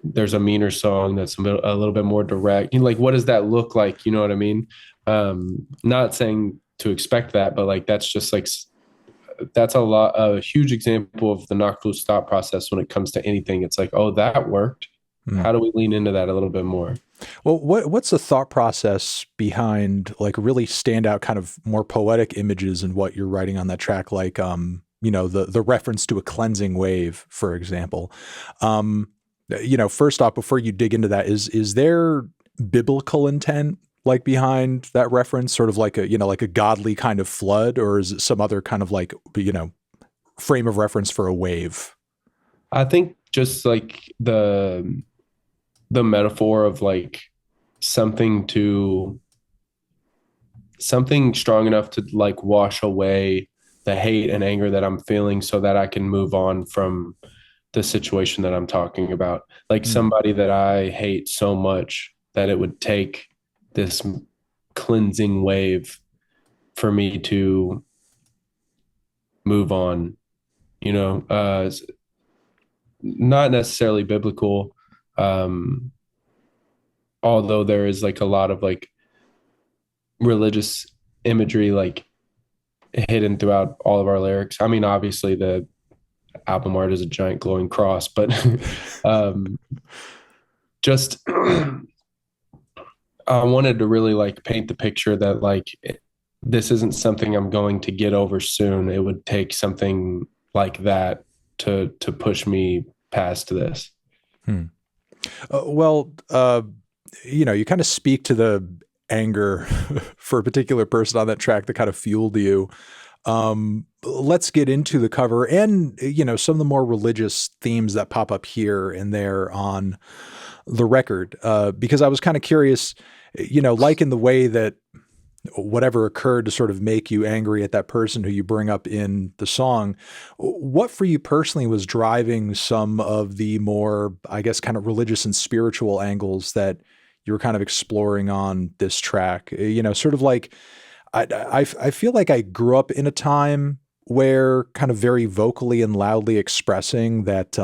there's a meaner song that's a little bit more direct. Like, what does that look like? You know what I mean? Not saying to expect that, but like that's just like that's a huge example of the knock loose thought process when it comes to anything. It's like, oh, that worked. Hmm. How do we lean into that a little bit more? Well, what's the thought process behind like really standout kind of more poetic images in what you're writing on that track? Like, the reference to a cleansing wave, for example. Um, first off, before you dig into that, is there biblical intent like behind that reference, sort of like like a godly kind of flood, or is it some other kind of like, frame of reference for a wave? I think just like the metaphor of like something to something strong enough to like wash away the hate and anger that I'm feeling so that I can move on from the situation that I'm talking about. Like Hmm. somebody that I hate so much that it would take this cleansing wave for me to move on, not necessarily biblical. Um, although there is like a lot of like religious imagery like hidden throughout all of our lyrics. I mean, obviously the album art is a giant glowing cross, but um, just I wanted to really like paint the picture that like this isn't something I'm going to get over soon. It would take something like that to push me past this. Hmm. Well, you kind of speak to the anger for a particular person on that track that kind of fueled you. Let's get into the cover and, some of the more religious themes that pop up here and there on the record. Because I was kind of curious, like in the way that whatever occurred to sort of make you angry at that person who you bring up in the song. What for you personally was driving some of the more, I guess, kind of religious and spiritual angles that you were kind of exploring on this track? Sort of like I feel like I grew up in a time where kind of very vocally and loudly expressing that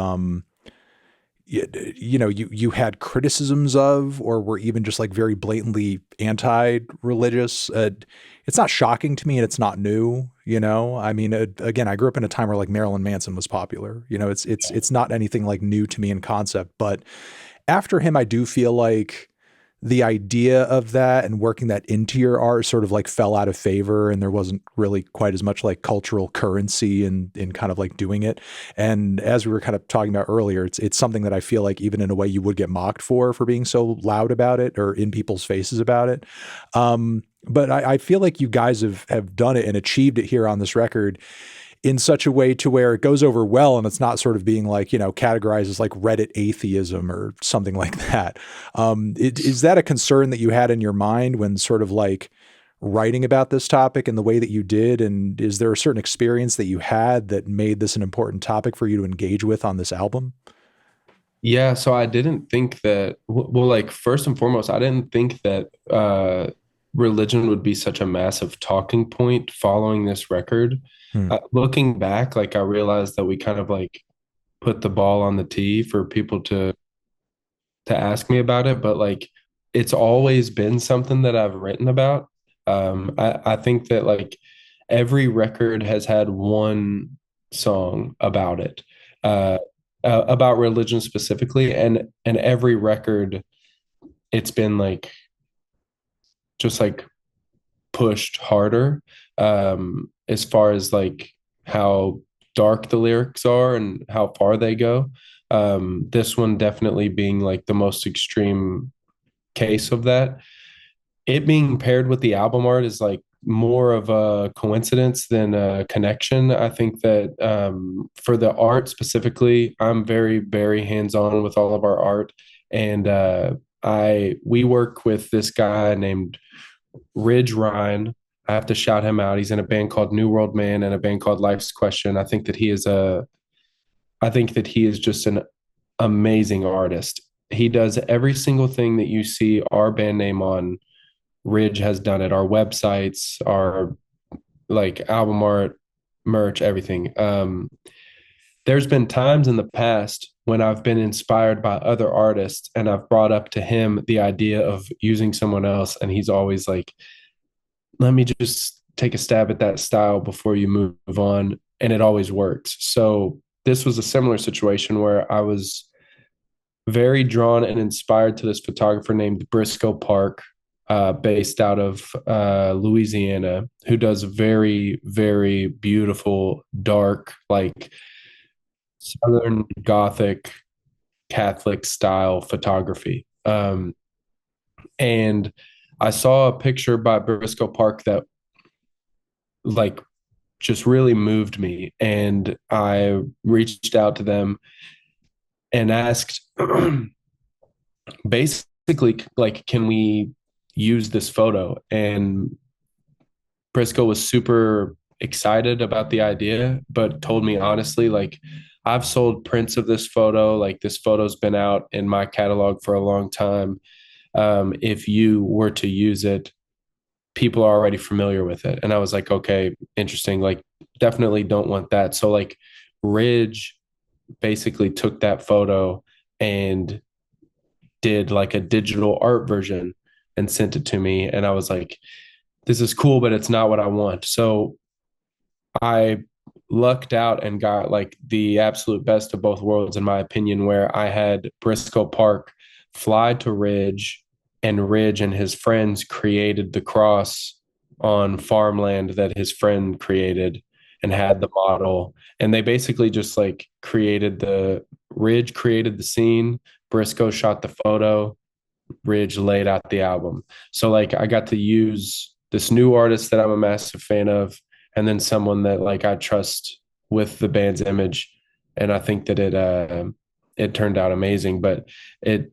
you had criticisms of or were even just like very blatantly anti-religious. It's not shocking to me and it's not new. I mean, again, I grew up in a time where like Marilyn Manson was popular. It's not anything like new to me in concept, but after him, I do feel like the idea of that and working that into your art sort of like fell out of favor, and there wasn't really quite as much like cultural currency in kind of like doing it. And as we were kind of talking about earlier, it's something that I feel like even in a way you would get mocked for being so loud about it or in people's faces about it. But I feel like you guys have done it and achieved it here on this record in such a way to where it goes over well and it's not sort of being like, categorized as like Reddit atheism or something like that. Is that a concern that you had in your mind when sort of like writing about this topic in the way that you did? And is there a certain experience that you had that made this an important topic for you to engage with on this album? Yeah, so I didn't think that, well, like first and foremost, I didn't think that religion would be such a massive talking point following this record. Hmm. Looking back, like I realized that we kind of like put the ball on the tee for people to ask me about it, but like it's always been something that I've written about. I think that like every record has had one song about it, uh, about religion specifically, and every record it's been like just like pushed harder, as far as like how dark the lyrics are and how far they go. This one definitely being like the most extreme case of that. It being paired with the album art is like more of a coincidence than a connection. I think that for the art specifically, I'm very, very hands-on with all of our art. And we work with this guy named Ridge Ryan. I have to shout him out. He's in a band called New World Man and a band called Life's Question. I think that he is just an amazing artist. He does every single thing that you see our band name on. Ridge has done it. Our websites, our like album art, merch, everything. There's been times in the past when I've been inspired by other artists and I've brought up to him the idea of using someone else, and he's always like, let me just take a stab at that style before you move on. And it always works. So this was a similar situation where I was very drawn and inspired to this photographer named Briscoe Park, based out of Louisiana, who does very, very beautiful, dark, like Southern Gothic Catholic style photography. And I saw a picture by Briscoe Park that like just really moved me. And I reached out to them and asked basically, like, can we use this photo? And Briscoe was super excited about the idea, but told me honestly, like, I've sold prints of this photo. Like, this photo's been out in my catalog for a long time. If you were to use it, people are already familiar with it. And I was like, okay, interesting. Like, definitely don't want that. So, like, Ridge basically took that photo and did like a digital art version and sent it to me. And I was like, this is cool, but it's not what I want. So I lucked out and got like the absolute best of both worlds, in my opinion, where I had Briscoe Park fly to Ridge, and Ridge and his friends created the cross on farmland that his friend created and had the model. And they basically just like created the Ridge created the scene, Briscoe shot the photo, Ridge laid out the album. So like I got to use this new artist that I'm a massive fan of, and then someone that like I trust with the band's image. And I think that it turned out amazing. But it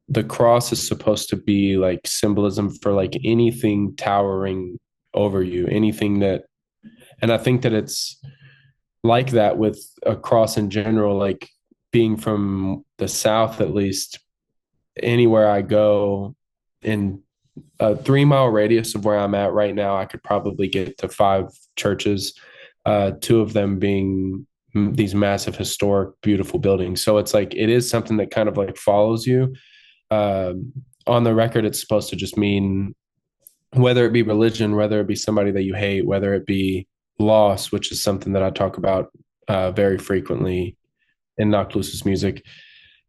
the cross is supposed to be like symbolism for like anything towering over you, anything that, and I think that it's like that with a cross in general, like being from the South, at least anywhere I go in a 3 mile radius of where I'm at right now, I could probably get to five churches, two of them being these massive, historic, beautiful buildings. So it's like it is something that kind of like follows you. On the record, it's supposed to just mean whether it be religion, whether it be somebody that you hate, whether it be loss, which is something that I talk about very frequently in Knocked Loose's music.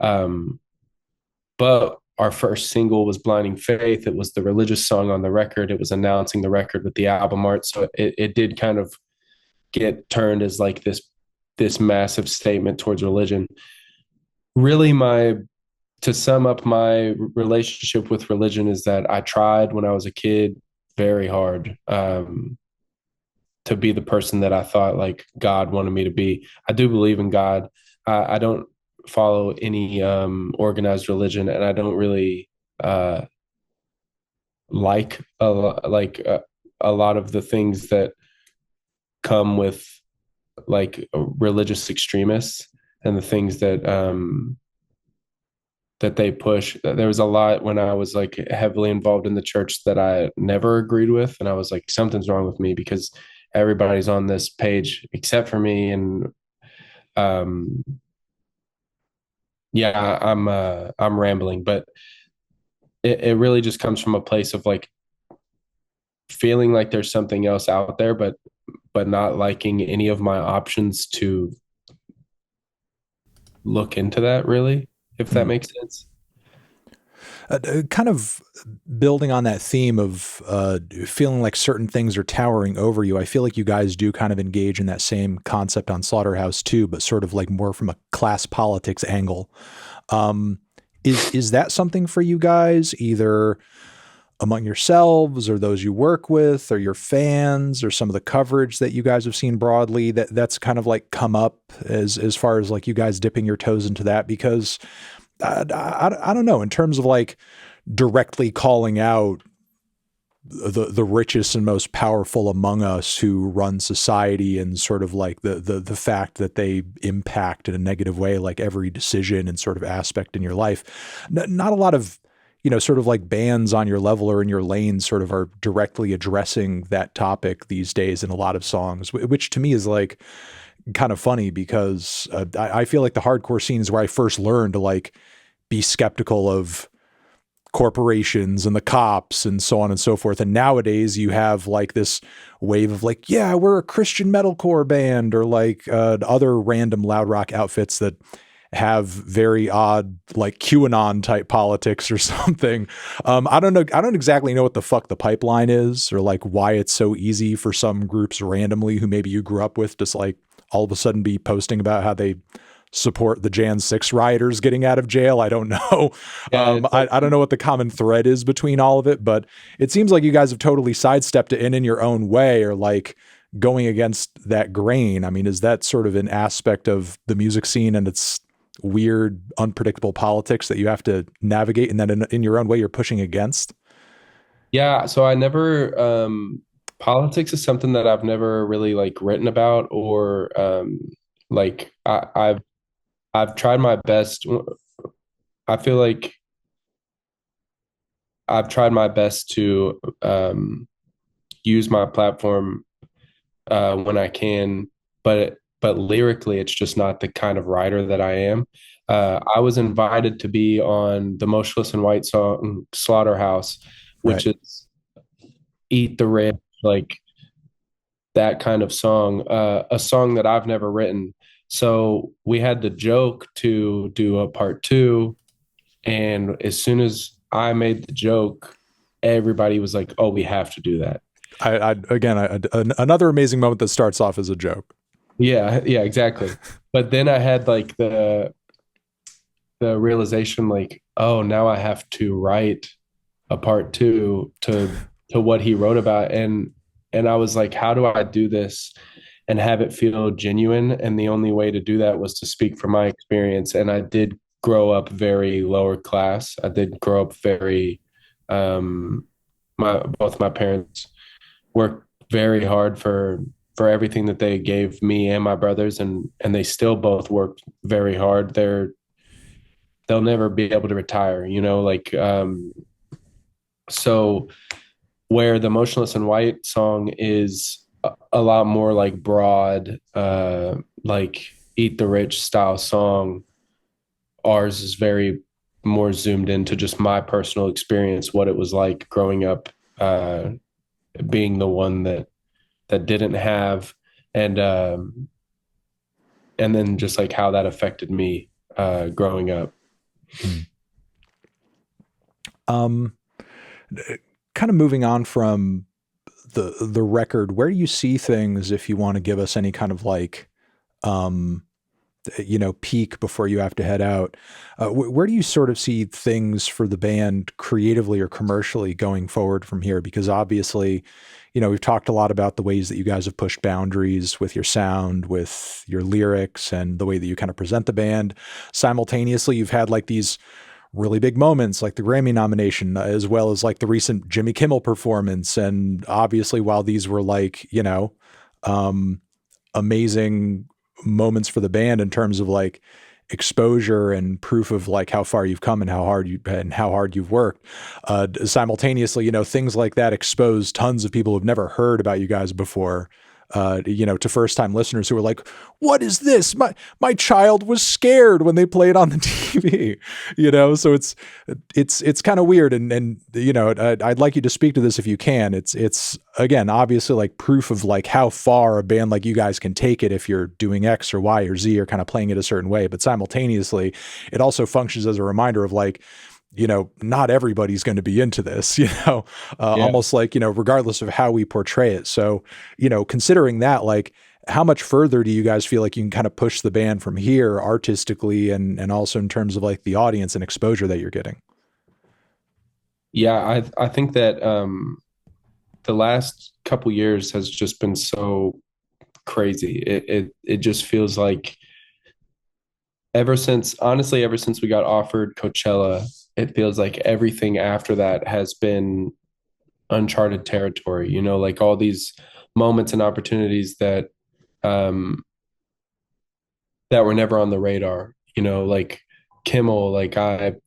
Um, but our first single was Blinding Faith. It was the religious song on the record. It was announcing the record with the album art. So it did kind of get turned as like this massive statement towards religion. Really, my to sum up my relationship with religion is that I tried when I was a kid very hard to be the person that I thought like God wanted me to be. I do believe in God. I don't follow any organized religion, and I don't really like a lot of the things that come with like religious extremists and the things that they push. There was a lot when I was like heavily involved in the church that I never agreed with, and I was like, something's wrong with me because everybody's on this page except for me. And um, yeah, I'm rambling, but it really just comes from a place of like feeling like there's something else out there, but not liking any of my options to look into that really, if that Hmm. makes sense. Kind of building on that theme of feeling like certain things are towering over you, I feel like you guys do kind of engage in that same concept on Slaughterhouse too, but sort of like more from a class politics angle. Um, is that something for you guys, either among yourselves or those you work with or your fans or some of the coverage that you guys have seen broadly that's kind of like come up as far as like you guys dipping your toes into that? Because I don't know, in terms of like directly calling out the richest and most powerful among us who run society, and sort of like the fact that they impact in a negative way like every decision and sort of aspect in your life. Not a lot of, sort of like bands on your level or in your lane sort of are directly addressing that topic these days in a lot of songs, which to me is like kind of funny because I feel like the hardcore scene is where I first learned to like be skeptical of corporations and the cops and so on and so forth. And nowadays you have like this wave of like, yeah, we're a Christian metalcore band, or like other random loud rock outfits that have very odd like QAnon type politics or something. I don't know. I don't exactly know what the fuck the pipeline is, or like why it's so easy for some groups randomly who maybe you grew up with just like all of a sudden be posting about how they support the Jan 6 rioters getting out of jail. I don't know. Yeah, it's like I don't know what the common thread is between all of it, but it seems like you guys have totally sidestepped it in your own way, or like going against that grain. I mean, is that sort of an aspect of the music scene and its weird, unpredictable politics that you have to navigate, and then in your own way you're pushing against? yeah, so I never politics is something that I've never really like written about or like I've tried my best. I feel like I've tried my best to use my platform when I can, but lyrically, it's just not the kind of writer that I am. I was invited to be on the Motionless in White song Slaughterhouse, Right. which is Eat the Rich, like that kind of song, a song that I've never written. So we had the joke to do a part two. And as soon as I made the joke, everybody was like, oh, we have to do that. Another amazing moment that starts off as a joke. Yeah, yeah, exactly. But then I had like the realization like, oh, now I have to write a part two to what he wrote about. And I was like, how do I do this and have it feel genuine? And the only way to do that was to speak from my experience. And I did grow up very lower class. I did grow up very um my both my parents worked very hard for everything that they gave me and my brothers, and they still both worked very hard. They'll never be able to retire, like so where the Motionless in White song is a lot more like broad, like Eat the Rich style song, ours is very more zoomed into just my personal experience, what it was like growing up, uh, being the one that didn't have, and and then just like how that affected me growing up. Mm. Um, Kind of moving on from the record, where do you see things if you want to give us any kind of like um peak before you have to head out? Where do you sort of see things for the band creatively or commercially going forward from here? Because obviously, we've talked a lot about the ways that you guys have pushed boundaries with your sound, with your lyrics, and the way that you kind of present the band. Simultaneously, you've had like these really big moments like the Grammy nomination, as well as like the recent Jimmy Kimmel performance. And obviously, while these were like, um, amazing moments for the band in terms of like exposure and proof of like how far you've come and how hard you've worked. Simultaneously, things like that expose tons of people who've never heard about you guys before. To first time listeners who were like, what is this? My child was scared when they played on the TV, so it's kind of weird. And I'd like you to speak to this if you can. It's again, obviously like proof of like how far a band like you guys can take it if you're doing X or Y or Z or kind of playing it a certain way. But simultaneously, it also functions as a reminder of like, not everybody's going to be into this, Yeah. almost like, regardless of how we portray it. So, considering that, like, how much further do you guys feel like you can kind of push the band from here artistically and also in terms of like the audience and exposure that you're getting? Yeah, I think that the last couple years has just been so crazy. It just feels like ever since we got offered Coachella, it feels like everything after that has been uncharted territory, like all these moments and opportunities um that were never on the radar, like Kimmel, like I've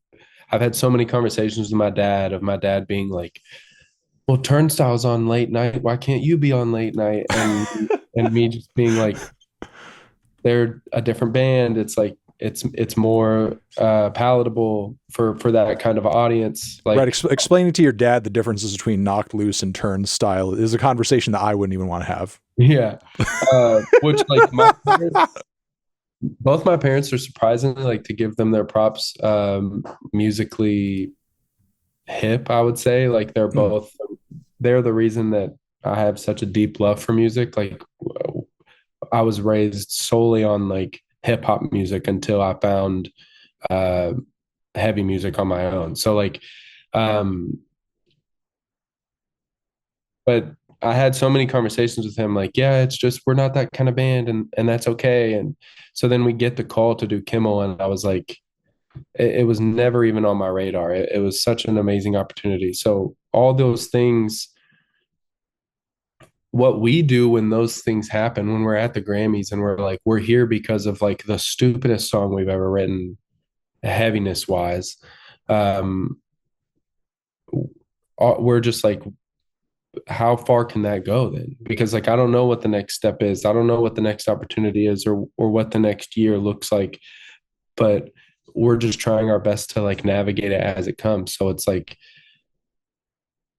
had so many conversations with my dad of my dad being like, well, Turnstile's on late night, why can't you be on late night? And me just being like, they're a different band. It's like it's more palatable for that kind of audience. Right. Like, Explaining to your dad the differences between Knocked Loose and Turnstile is a conversation that I wouldn't even want to have. yeah. Which like both my parents are surprisingly, like, to give them their props, musically hip, I would say. Like Mm. they're the reason that I have such a deep love for music. Like I was raised solely on like hip hop music until I found uh heavy music on my own. So like um but I had so many conversations with him like, yeah, it's just we're not that kind of band, and that's okay. And so then we get the call to do Kimmel, and I was like, it was never even on my radar. It was such an amazing opportunity. So all those things, what we do when those things happen, when we're at the Grammys and we're like, we're here because of like the stupidest song we've ever written, heaviness wise. Um, we're just like, how far can that go then? Because like I don't know what the next step is. I don't know what the next opportunity is, or what the next year looks like. But we're just trying our best to like navigate it as it comes. So it's like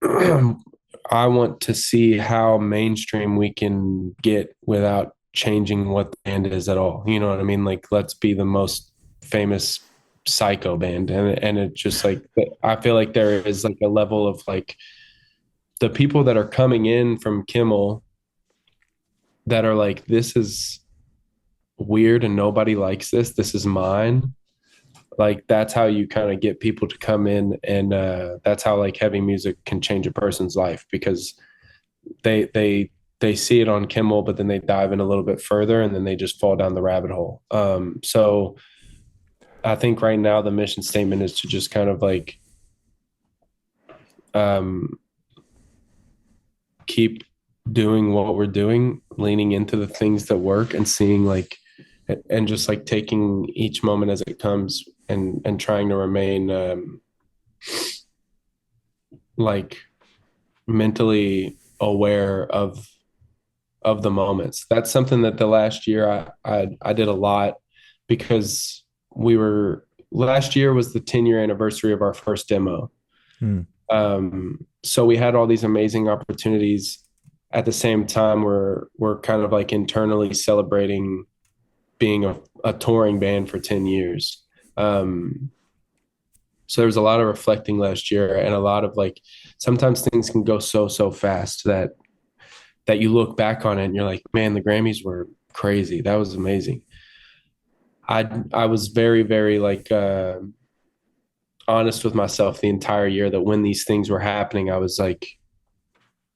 I want to see how mainstream we can get without changing what the band is at all. You know what I mean? Like, let's be the most famous psycho band. And it just like, I feel like there is like a level of like the people that are coming in from Kimmel that are like, this is weird and nobody likes this. This is mine. Like that's how you kind of get people to come in, and that's how like heavy music can change a person's life, because they see it on Kimmel, but then they dive in a little bit further and then they just fall down the rabbit hole. So I think right now the mission statement is to just kind of like um, keep doing what we're doing, leaning into the things that work and seeing like, and just like taking each moment as it comes and trying to remain like mentally aware of the moments. That's something that the last year I did a lot because we were last year was the 10-year anniversary of our first demo. Hmm. So we had all these amazing opportunities. At the same time, we're kind of like internally celebrating being a touring band for 10 years. So there was a lot of reflecting last year and a lot of like sometimes things can go so fast that you look back on it and you're like, man, the Grammys were crazy. That was amazing. I was very like honest with myself the entire year that when these things were happening, I was like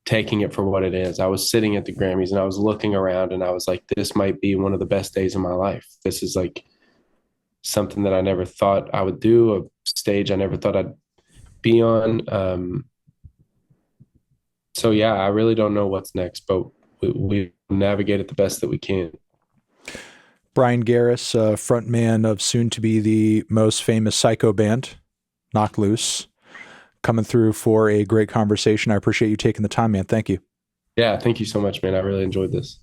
taking it for what it is. I was sitting at the Grammys and I was looking around and I was like, this might be one of the best days of my life. This is like something that I never thought I would do, a stage I never thought I'd be on. So yeah, I really don't know what's next, but we navigate it the best that we can. Bryan Garris, frontman of soon to be the most famous psycho band, Knock Loose, coming through for a great conversation. I appreciate you taking the time, man. Thank you. Yeah, thank you so much, man. I really enjoyed this.